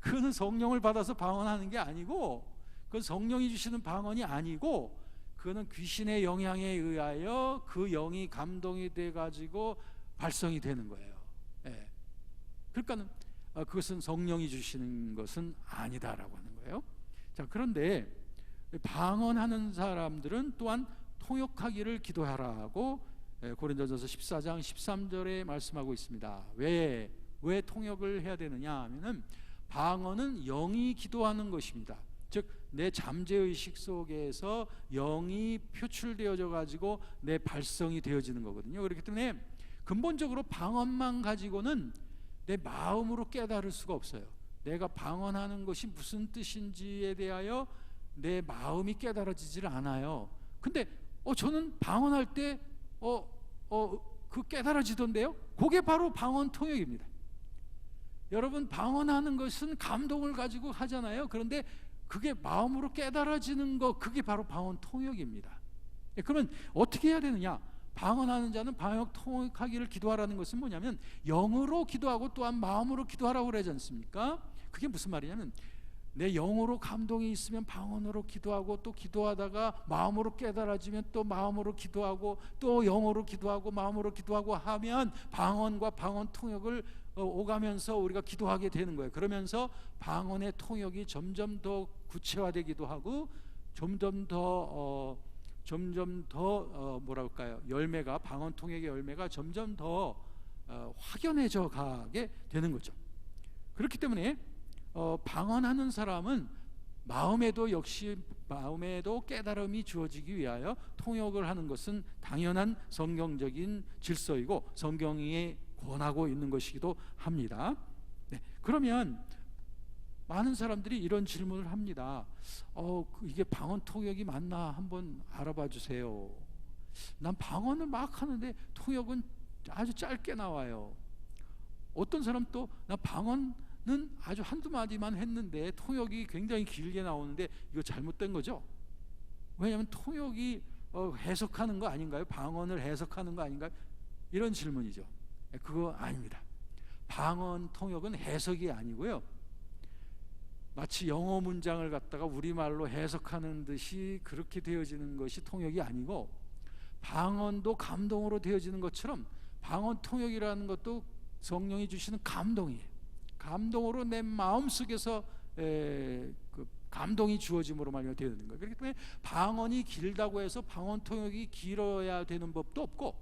그는 성령을 받아서 방언하는 게 아니고, 그건 성령이 주시는 방언이 아니고, 그거는 귀신의 영향에 의하여 그 영이 감동이 돼 가지고 발성이 되는 거예요. 그러니까 그것은 성령이 주시는 것은 아니다라고 하는 거예요. 자, 그런데 방언하는 사람들은 또한 통역하기를 기도하라고 고린도전서 14장 13절에 말씀하고 있습니다. 왜 통역을 해야 되느냐 하면은 방언은 영이 기도하는 것입니다. 즉 내 잠재의식 속에서 영이 표출되어져 가지고 내 발성이 되어지는 거거든요. 그렇기 때문에 근본적으로 방언만 가지고는 내 마음으로 깨달을 수가 없어요. 내가 방언하는 것이 무슨 뜻인지에 대하여 내 마음이 깨달아지질 않아요. 근데 저는 방언할 때 그 깨달아지던데요. 그게 바로 방언 통역입니다. 여러분, 방언하는 것은 감동을 가지고 하잖아요. 그런데 그게 마음으로 깨달아지는 것, 그게 바로 방언 통역입니다. 그러면 어떻게 해야 되느냐? 방언하는 자는 방언 통역하기를 기도하라는 것은 뭐냐면 영으로 기도하고 또한 마음으로 기도하라고 그러지 않습니까? 그게 무슨 말이냐면 내 영으로 감동이 있으면 방언으로 기도하고, 또 기도하다가 마음으로 깨달아지면 또 마음으로 기도하고, 또 영으로 기도하고 마음으로 기도하고 하면 방언과 방언 통역을 오가면서 우리가 기도하게 되는 거예요. 그러면서 방언의 통역이 점점 더 구체화되기도 하고, 점점 더 열매가, 방언 통역의 열매가 점점 더 확연해져 가게 되는 거죠. 그렇기 때문에 방언하는 사람은 마음에도 깨달음이 주어지기 위하여 통역을 하는 것은 당연한 성경적인 질서이고 성경이 권하고 있는 것이기도 합니다. 그러면 많은 사람들이 이런 질문을 합니다. 이게 방언 통역이 맞나 한번 알아봐 주세요. 난 방언을 막 하는데 통역은 아주 짧게 나와요. 어떤 사람 또 나 방언은 아주 한두 마디만 했는데 통역이 굉장히 길게 나오는데 이거 잘못된 거죠? 왜냐하면 통역이 해석하는 거 아닌가요? 방언을 해석하는 거 아닌가요? 이런 질문이죠. 그거 아닙니다. 방언 통역은 해석이 아니고요, 마치 영어 문장을 갖다가 우리말로 해석하는 듯이 그렇게 되어지는 것이 통역이 아니고, 방언도 감동으로 되어지는 것처럼 방언 통역이라는 것도 성령이 주시는 감동이에요. 감동으로 내 마음속에서 그 감동이 주어짐으로 말미암아 되는 거예요. 그렇기 때문에 방언이 길다고 해서 방언 통역이 길어야 되는 법도 없고,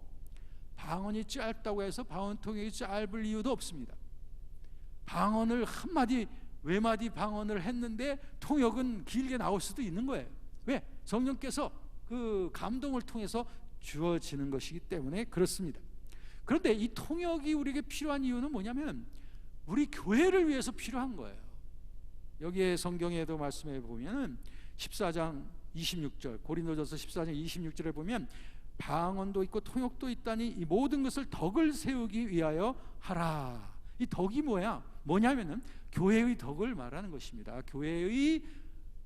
방언이 짧다고 해서 방언 통역이 짧을 이유도 없습니다. 방언을 한마디 외마디 방언을 했는데 통역은 길게 나올 수도 있는 거예요. 왜? 성령께서 그 감동을 통해서 주어지는 것이기 때문에 그렇습니다. 그런데 이 통역이 우리에게 필요한 이유는 뭐냐면 우리 교회를 위해서 필요한 거예요. 여기에 성경에도 말씀해 보면은 14장 26절, 고린도전서 14장 26절에 보면 방언도 있고 통역도 있다니 이 모든 것을 덕을 세우기 위하여 하라. 이 덕이 뭐냐면은 교회의 덕을 말하는 것입니다. 교회의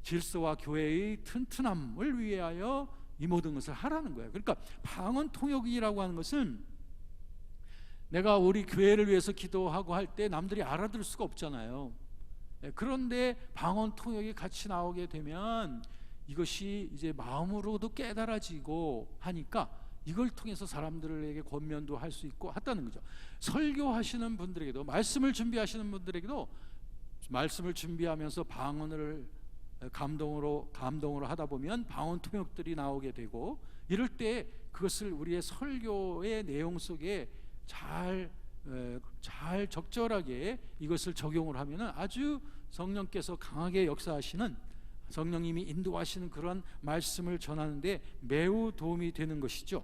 질서와 교회의 튼튼함을 위하여 이 모든 것을 하라는 거예요. 그러니까 방언 통역이라고 하는 것은 내가 우리 교회를 위해서 기도하고 할 때 남들이 알아들을 수가 없잖아요. 그런데 방언 통역이 같이 나오게 되면 이것이 이제 마음으로도 깨달아지고 하니까 이걸 통해서 사람들에게 권면도 할 수 있고 하다는 거죠. 설교하시는 분들에게도, 말씀을 준비하시는 분들에게도 말씀을 준비하면서 방언을 감동으로 하다 보면 방언 통역들이 나오게 되고, 이럴 때 그것을 우리의 설교의 내용 속에 잘 적절하게 이것을 적용을 하면 아주 성령께서 강하게 역사하시는, 성령님이 인도하시는 그런 말씀을 전하는데 매우 도움이 되는 것이죠.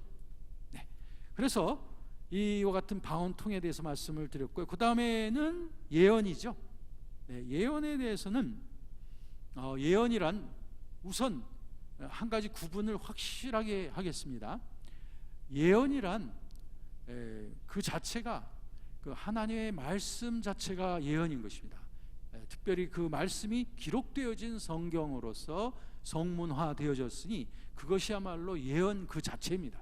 네. 그래서 이와 같은 방언 통에 대해서 말씀을 드렸고요. 그 다음에는 예언이죠. 네, 예언에 대해서는 예언이란 우선 한 가지 구분을 확실하게 하겠습니다. 예언이란 그 자체가 그 하나님의 말씀 자체가 예언인 것입니다. 특별히 그 말씀이 기록되어진 성경으로서 성문화되어졌으니 그것이야말로 예언 그 자체입니다.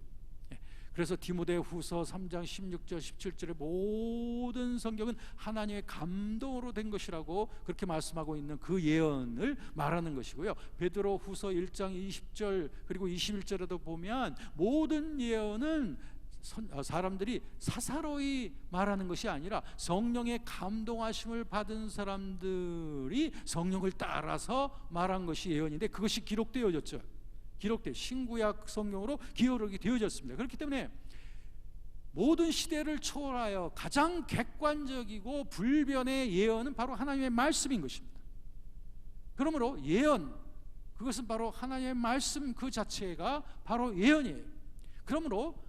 그래서 디모데후서 3장 16절 17절의 모든 성경은 하나님의 감동으로 된 것이라고 그렇게 말씀하고 있는 그 예언을 말하는 것이고요. 베드로후서 1장 20절 그리고 21절에도 보면 모든 예언은 사람들이 사사로이 말하는 것이 아니라 성령의 감동하심을 받은 사람들이 성령을 따라서 말한 것이 예언인데, 그것이 기록되어졌죠. 신구약 성경으로 기록이 되어졌습니다. 그렇기 때문에 모든 시대를 초월하여 가장 객관적이고 불변의 예언은 바로 하나님의 말씀인 것입니다. 그러므로 예언, 그것은 바로 하나님의 말씀 그 자체가 바로 예언이에요. 그러므로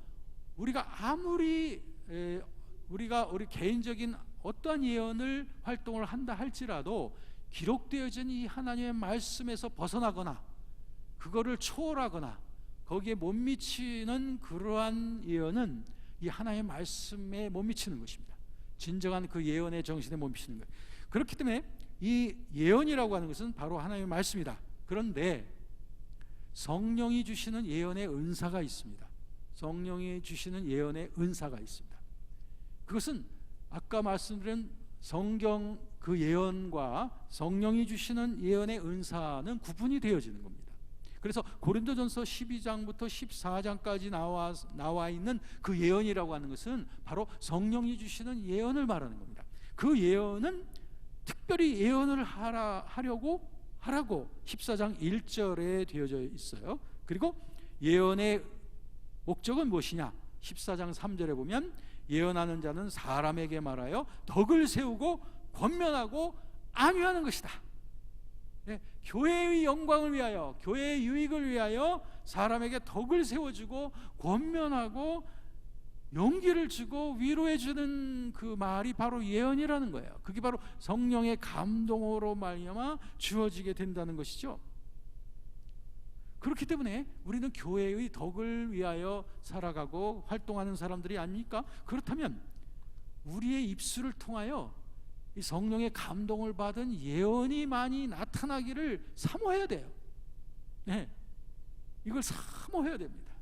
우리가 아무리 우리 개인적인 어떤 예언을 활동을 한다 할지라도 기록되어진 이 하나님의 말씀에서 벗어나거나 그거를 초월하거나 거기에 못 미치는 그러한 예언은 이 하나님의 말씀에 못 미치는 것입니다. 진정한 그 예언의 정신에 못 미치는 거예요. 그렇기 때문에 이 예언이라고 하는 것은 바로 하나님의 말씀이다. 그런데 성령이 주시는 예언의 은사가 있습니다. 성령이 주시는 예언의 은사가 있습니다. 그것은 아까 말씀드린 성경 그 예언과 성령이 주시는 예언의 은사는 구분이 되어지는 겁니다. 그래서 고린도전서 12장부터 14장까지 나와 있는 그 예언이라고 하는 것은 바로 성령이 주시는 예언을 말하는 겁니다. 그 예언은 특별히 예언을 하라고 14장 1절에 되어져 있어요. 그리고 예언의 목적은 무엇이냐? 14장 3절에 보면 예언하는 자는 사람에게 말하여 덕을 세우고 권면하고 안위하는 것이다. 네, 교회의 영광을 위하여, 교회의 유익을 위하여 사람에게 덕을 세워주고 권면하고 용기를 주고 위로해 주는 그 말이 바로 예언이라는 거예요. 그게 바로 성령의 감동으로 말미암아 주어지게 된다는 것이죠. 그렇기 때문에 우리는 교회의 덕을 위하여 살아가고 활동하는 사람들이 아닙니까? 그렇다면 우리의 입술을 통하여 이 성령의 감동을 받은 예언이 많이 나타나기를 사모해야 돼요. 네, 이걸 사모해야 됩니다.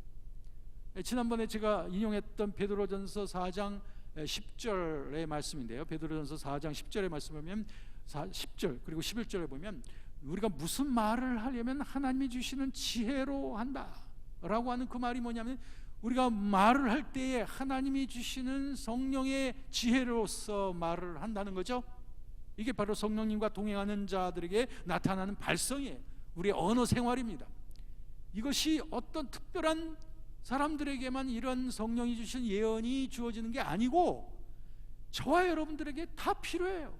지난번에 제가 인용했던 베드로전서 4장 10절의 말씀인데요. 베드로전서 4장 10절의 말씀을 보면 10절 그리고 11절에 보면 우리가 무슨 말을 하려면 하나님이 주시는 지혜로 한다 라고 하는 그 말이 뭐냐면 우리가 말을 할 때에 하나님이 주시는 성령의 지혜로서 말을 한다는 거죠. 이게 바로 성령님과 동행하는 자들에게 나타나는 발성이에요. 우리의 언어 생활입니다. 이것이 어떤 특별한 사람들에게만 이런 성령이 주신 예언이 주어지는 게 아니고 저와 여러분들에게 다 필요해요.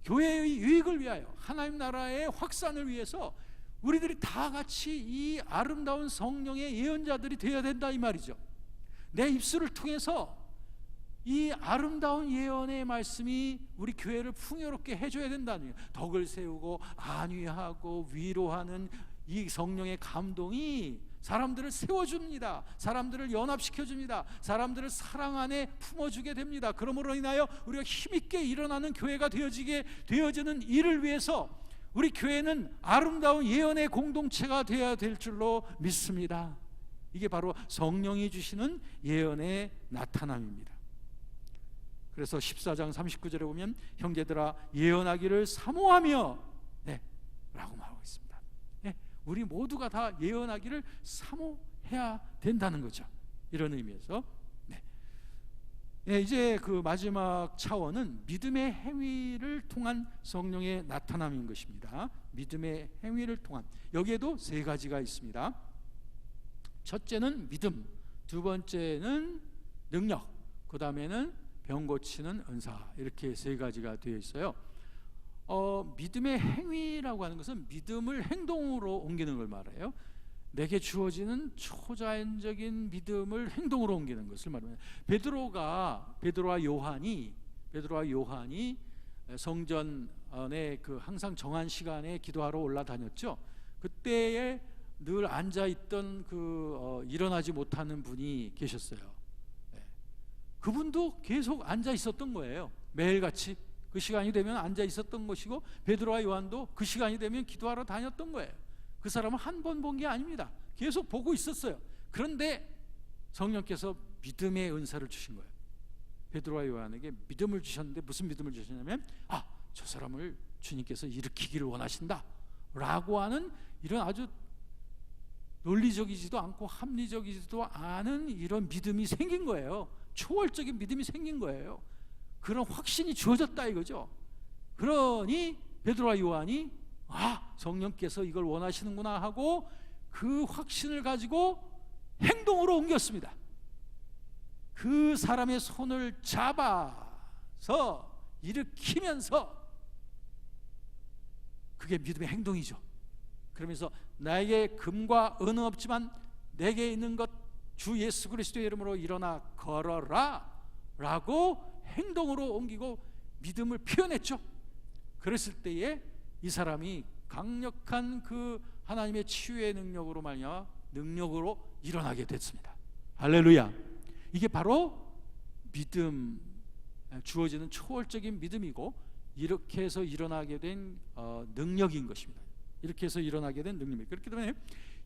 교회의 유익을 위하여, 하나님 나라의 확산을 위해서 우리들이 다 같이 이 아름다운 성령의 예언자들이 되어야 된다 이 말이죠. 내 입술을 통해서 이 아름다운 예언의 말씀이 우리 교회를 풍요롭게 해줘야 된다는 거예요. 덕을 세우고 안위하고 위로하는 이 성령의 감동이 사람들을 세워줍니다. 사람들을 연합시켜줍니다. 사람들을 사랑 안에 품어주게 됩니다. 그러므로 인하여 우리가 힘있게 일어나는 교회가 되어지는 일을 위해서 우리 교회는 아름다운 예언의 공동체가 되어야 될 줄로 믿습니다. 이게 바로 성령이 주시는 예언의 나타남입니다. 그래서 14장 39절에 보면 형제들아 예언하기를 사모하며 라고 말하고 있습니다. 우리 모두가 다 예언하기를 사모해야 된다는 거죠. 이런 의미에서 이제 그 마지막 차원은 믿음의 행위를 통한 성령의 나타남인 것입니다. 믿음의 행위를 통한, 여기에도 세 가지가 있습니다. 첫째는 믿음, 두 번째는 능력, 그 다음에는 병 고치는 은사, 이렇게 세 가지가 되어 있어요. 믿음의 행위라고 하는 것은 믿음을 행동으로 옮기는 걸 말해요. 내게 주어지는 초자연적인 믿음을 행동으로 옮기는 것을 말합니다. 베드로와 요한이 성전에 그 항상 정한 시간에 기도하러 올라다녔죠. 그때에 늘 앉아 있던 일어나지 못하는 분이 계셨어요. 그분도 계속 앉아 있었던 거예요. 매일같이 그 시간이 되면 앉아 있었던 것이고, 베드로와 요한도 그 시간이 되면 기도하러 다녔던 거예요. 그 사람은 한 번 본 게 아닙니다. 계속 보고 있었어요. 그런데 성령께서 믿음의 은사를 주신 거예요. 베드로와 요한에게 믿음을 주셨는데 무슨 믿음을 주셨냐면 저 사람을 주님께서 일으키기를 원하신다 라고 하는 이런 아주 논리적이지도 않고 합리적이지도 않은 이런 믿음이 생긴 거예요. 초월적인 믿음이 생긴 거예요. 그런 확신이 주어졌다 이거죠. 그러니 베드로와 요한이 성령께서 이걸 원하시는구나 하고 그 확신을 가지고 행동으로 옮겼습니다. 그 사람의 손을 잡아서 일으키면서, 그게 믿음의 행동이죠. 그러면서 나에게 금과 은은 없지만 내게 있는 것 주 예수 그리스도의 이름으로 일어나 걸어라 라고 행동으로 옮기고 믿음을 표현했죠. 그랬을 때에 이 사람이 강력한 그 하나님의 치유의 능력으로 말미암아 능력으로 일어나게 됐습니다. 할렐루야. 이게 바로 믿음, 주어지는 초월적인 믿음이고, 이렇게 해서 일어나게 된 능력인 것입니다. 이렇게 해서 일어나게 된 능력입니다. 그렇기 때문에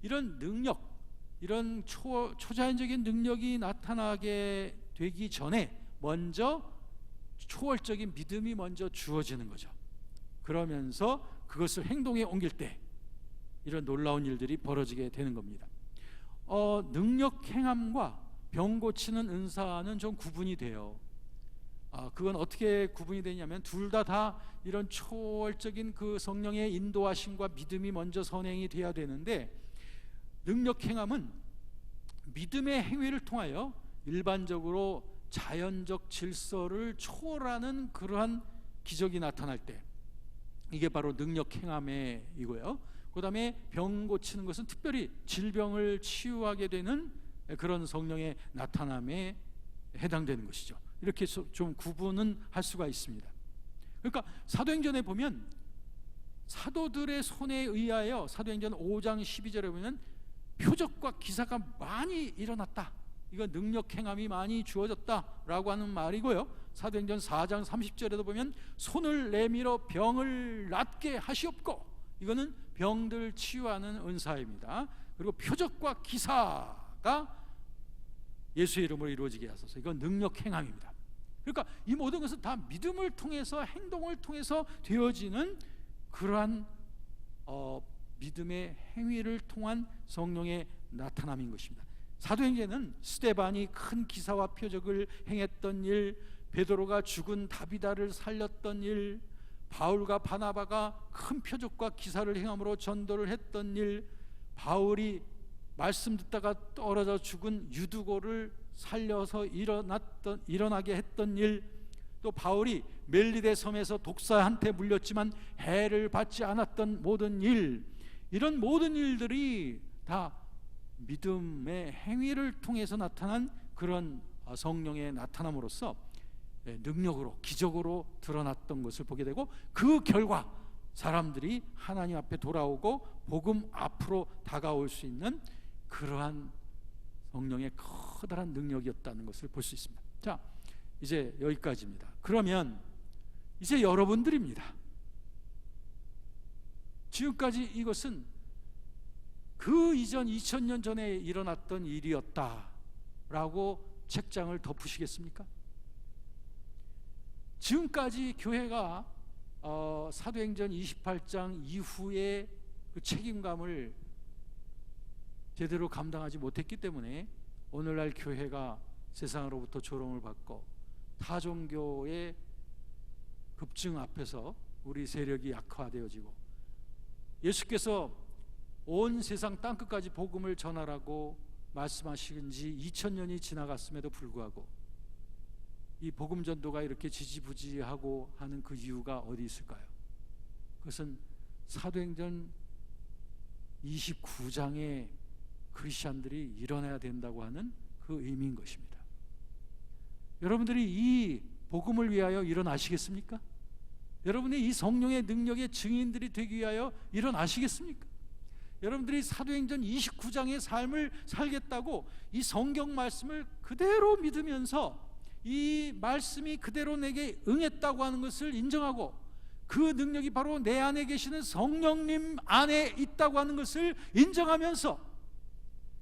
이런 능력, 이런 초자연적인 능력이 나타나게 되기 전에 먼저 초월적인 믿음이 먼저 주어지는 거죠. 그러면서 그것을 행동에 옮길 때 이런 놀라운 일들이 벌어지게 되는 겁니다. 능력 행함과 병 고치는 은사는 좀 구분이 돼요. 그건 어떻게 구분이 되냐면 둘 다 이런 초월적인 그 성령의 인도하심과 믿음이 먼저 선행이 돼야 되는데, 능력 행함은 믿음의 행위를 통하여 일반적으로 자연적 질서를 초월하는 그러한 기적이 나타날 때, 이게 바로 능력 행함이고요. 그 다음에 병 고치는 것은 특별히 질병을 치유하게 되는 그런 성령의 나타남에 해당되는 것이죠. 이렇게 좀 구분은 할 수가 있습니다. 그러니까 사도행전에 보면 사도들의 손에 의하여, 사도행전 5장 12절에 보면 표적과 기사가 많이 일어났다, 이거 능력 행함이 많이 주어졌다라고 하는 말이고요. 사도행전 4장 30절에도 보면 손을 내밀어 병을 낫게 하시옵고, 이거는 병들 치유하는 은사입니다. 그리고 표적과 기사가 예수의 이름으로 이루어지게 하소서, 이건 능력 행함입니다. 그러니까 이 모든 것은 다 믿음을 통해서, 행동을 통해서 되어지는 그러한 믿음의 행위를 통한 성령의 나타남인 것입니다. 사도행전은 스데반이 큰 기사와 표적을 행했던 일, 베드로가 죽은 다비다를 살렸던 일, 바울과 바나바가 큰 표적과 기사를 행함으로 전도를 했던 일, 바울이 말씀 듣다가 떨어져 죽은 유두고를 살려서 일어나게 했던 일, 또 바울이 멜리데 섬에서 독사한테 물렸지만 해를 받지 않았던 모든 일, 이런 모든 일들이 다 믿음의 행위를 통해서 나타난 그런 성령의 나타남으로써 능력으로, 기적으로 드러났던 것을 보게 되고, 그 결과 사람들이 하나님 앞에 돌아오고 복음 앞으로 다가올 수 있는 그러한 성령의 커다란 능력이었다는 것을 볼 수 있습니다. 자, 이제 여기까지입니다. 그러면 이제 여러분들입니다. 지금까지 이것은 그 이전 2000년 전에 일어났던 일이었다라고 책장을 덮으시겠습니까? 지금까지 교회가 사도행전 28장 이후에 그 책임감을 제대로 감당하지 못했기 때문에 오늘날 교회가 세상으로부터 조롱을 받고 타종교의 급증 앞에서 우리 세력이 약화되어지고, 예수께서 온 세상 땅끝까지 복음을 전하라고 말씀하신 지 2000년이 지나갔음에도 불구하고 이 복음 전도가 이렇게 지지부지하고 하는 그 이유가 어디 있을까요? 그것은 사도행전 29장의 크리스찬들이 일어나야 된다고 하는 그 의미인 것입니다. 여러분들이 이 복음을 위하여 일어나시겠습니까? 여러분이 이 성령의 능력의 증인들이 되기 위하여 일어나시겠습니까? 여러분들이 사도행전 29장의 삶을 살겠다고 이 성경 말씀을 그대로 믿으면서 이 말씀이 그대로 내게 응했다고 하는 것을 인정하고, 그 능력이 바로 내 안에 계시는 성령님 안에 있다고 하는 것을 인정하면서,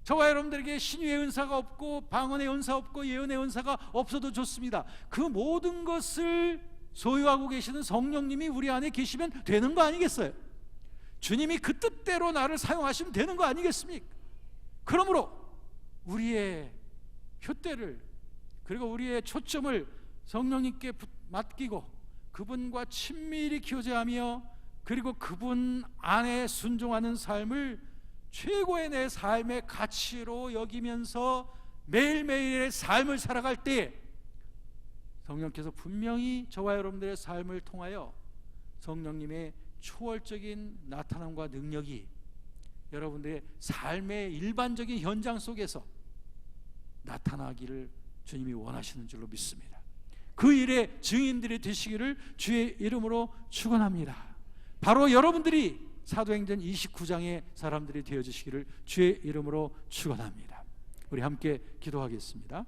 저와 여러분들에게 신유의 은사가 없고 방언의 은사 없고 예언의 은사가 없어도 좋습니다. 그 모든 것을 소유하고 계시는 성령님이 우리 안에 계시면 되는 거 아니겠어요? 주님이 그 뜻대로 나를 사용하시면 되는 거 아니겠습니까? 그러므로 우리의 푯대를, 그리고 우리의 초점을 성령님께 맡기고 그분과 친밀히 교제하며, 그리고 그분 안에 순종하는 삶을 최고의 내 삶의 가치로 여기면서 매일매일의 삶을 살아갈 때 성령께서 분명히 저와 여러분들의 삶을 통하여 성령님의 초월적인 나타남과 능력이 여러분들의 삶의 일반적인 현장 속에서 나타나기를 주님이 원하시는 줄로 믿습니다. 그 일의 증인들이 되시기를 주의 이름으로 축원합니다. 바로 여러분들이 사도행전 29장의 사람들이 되어주시기를 주의 이름으로 축원합니다. 우리 함께 기도하겠습니다.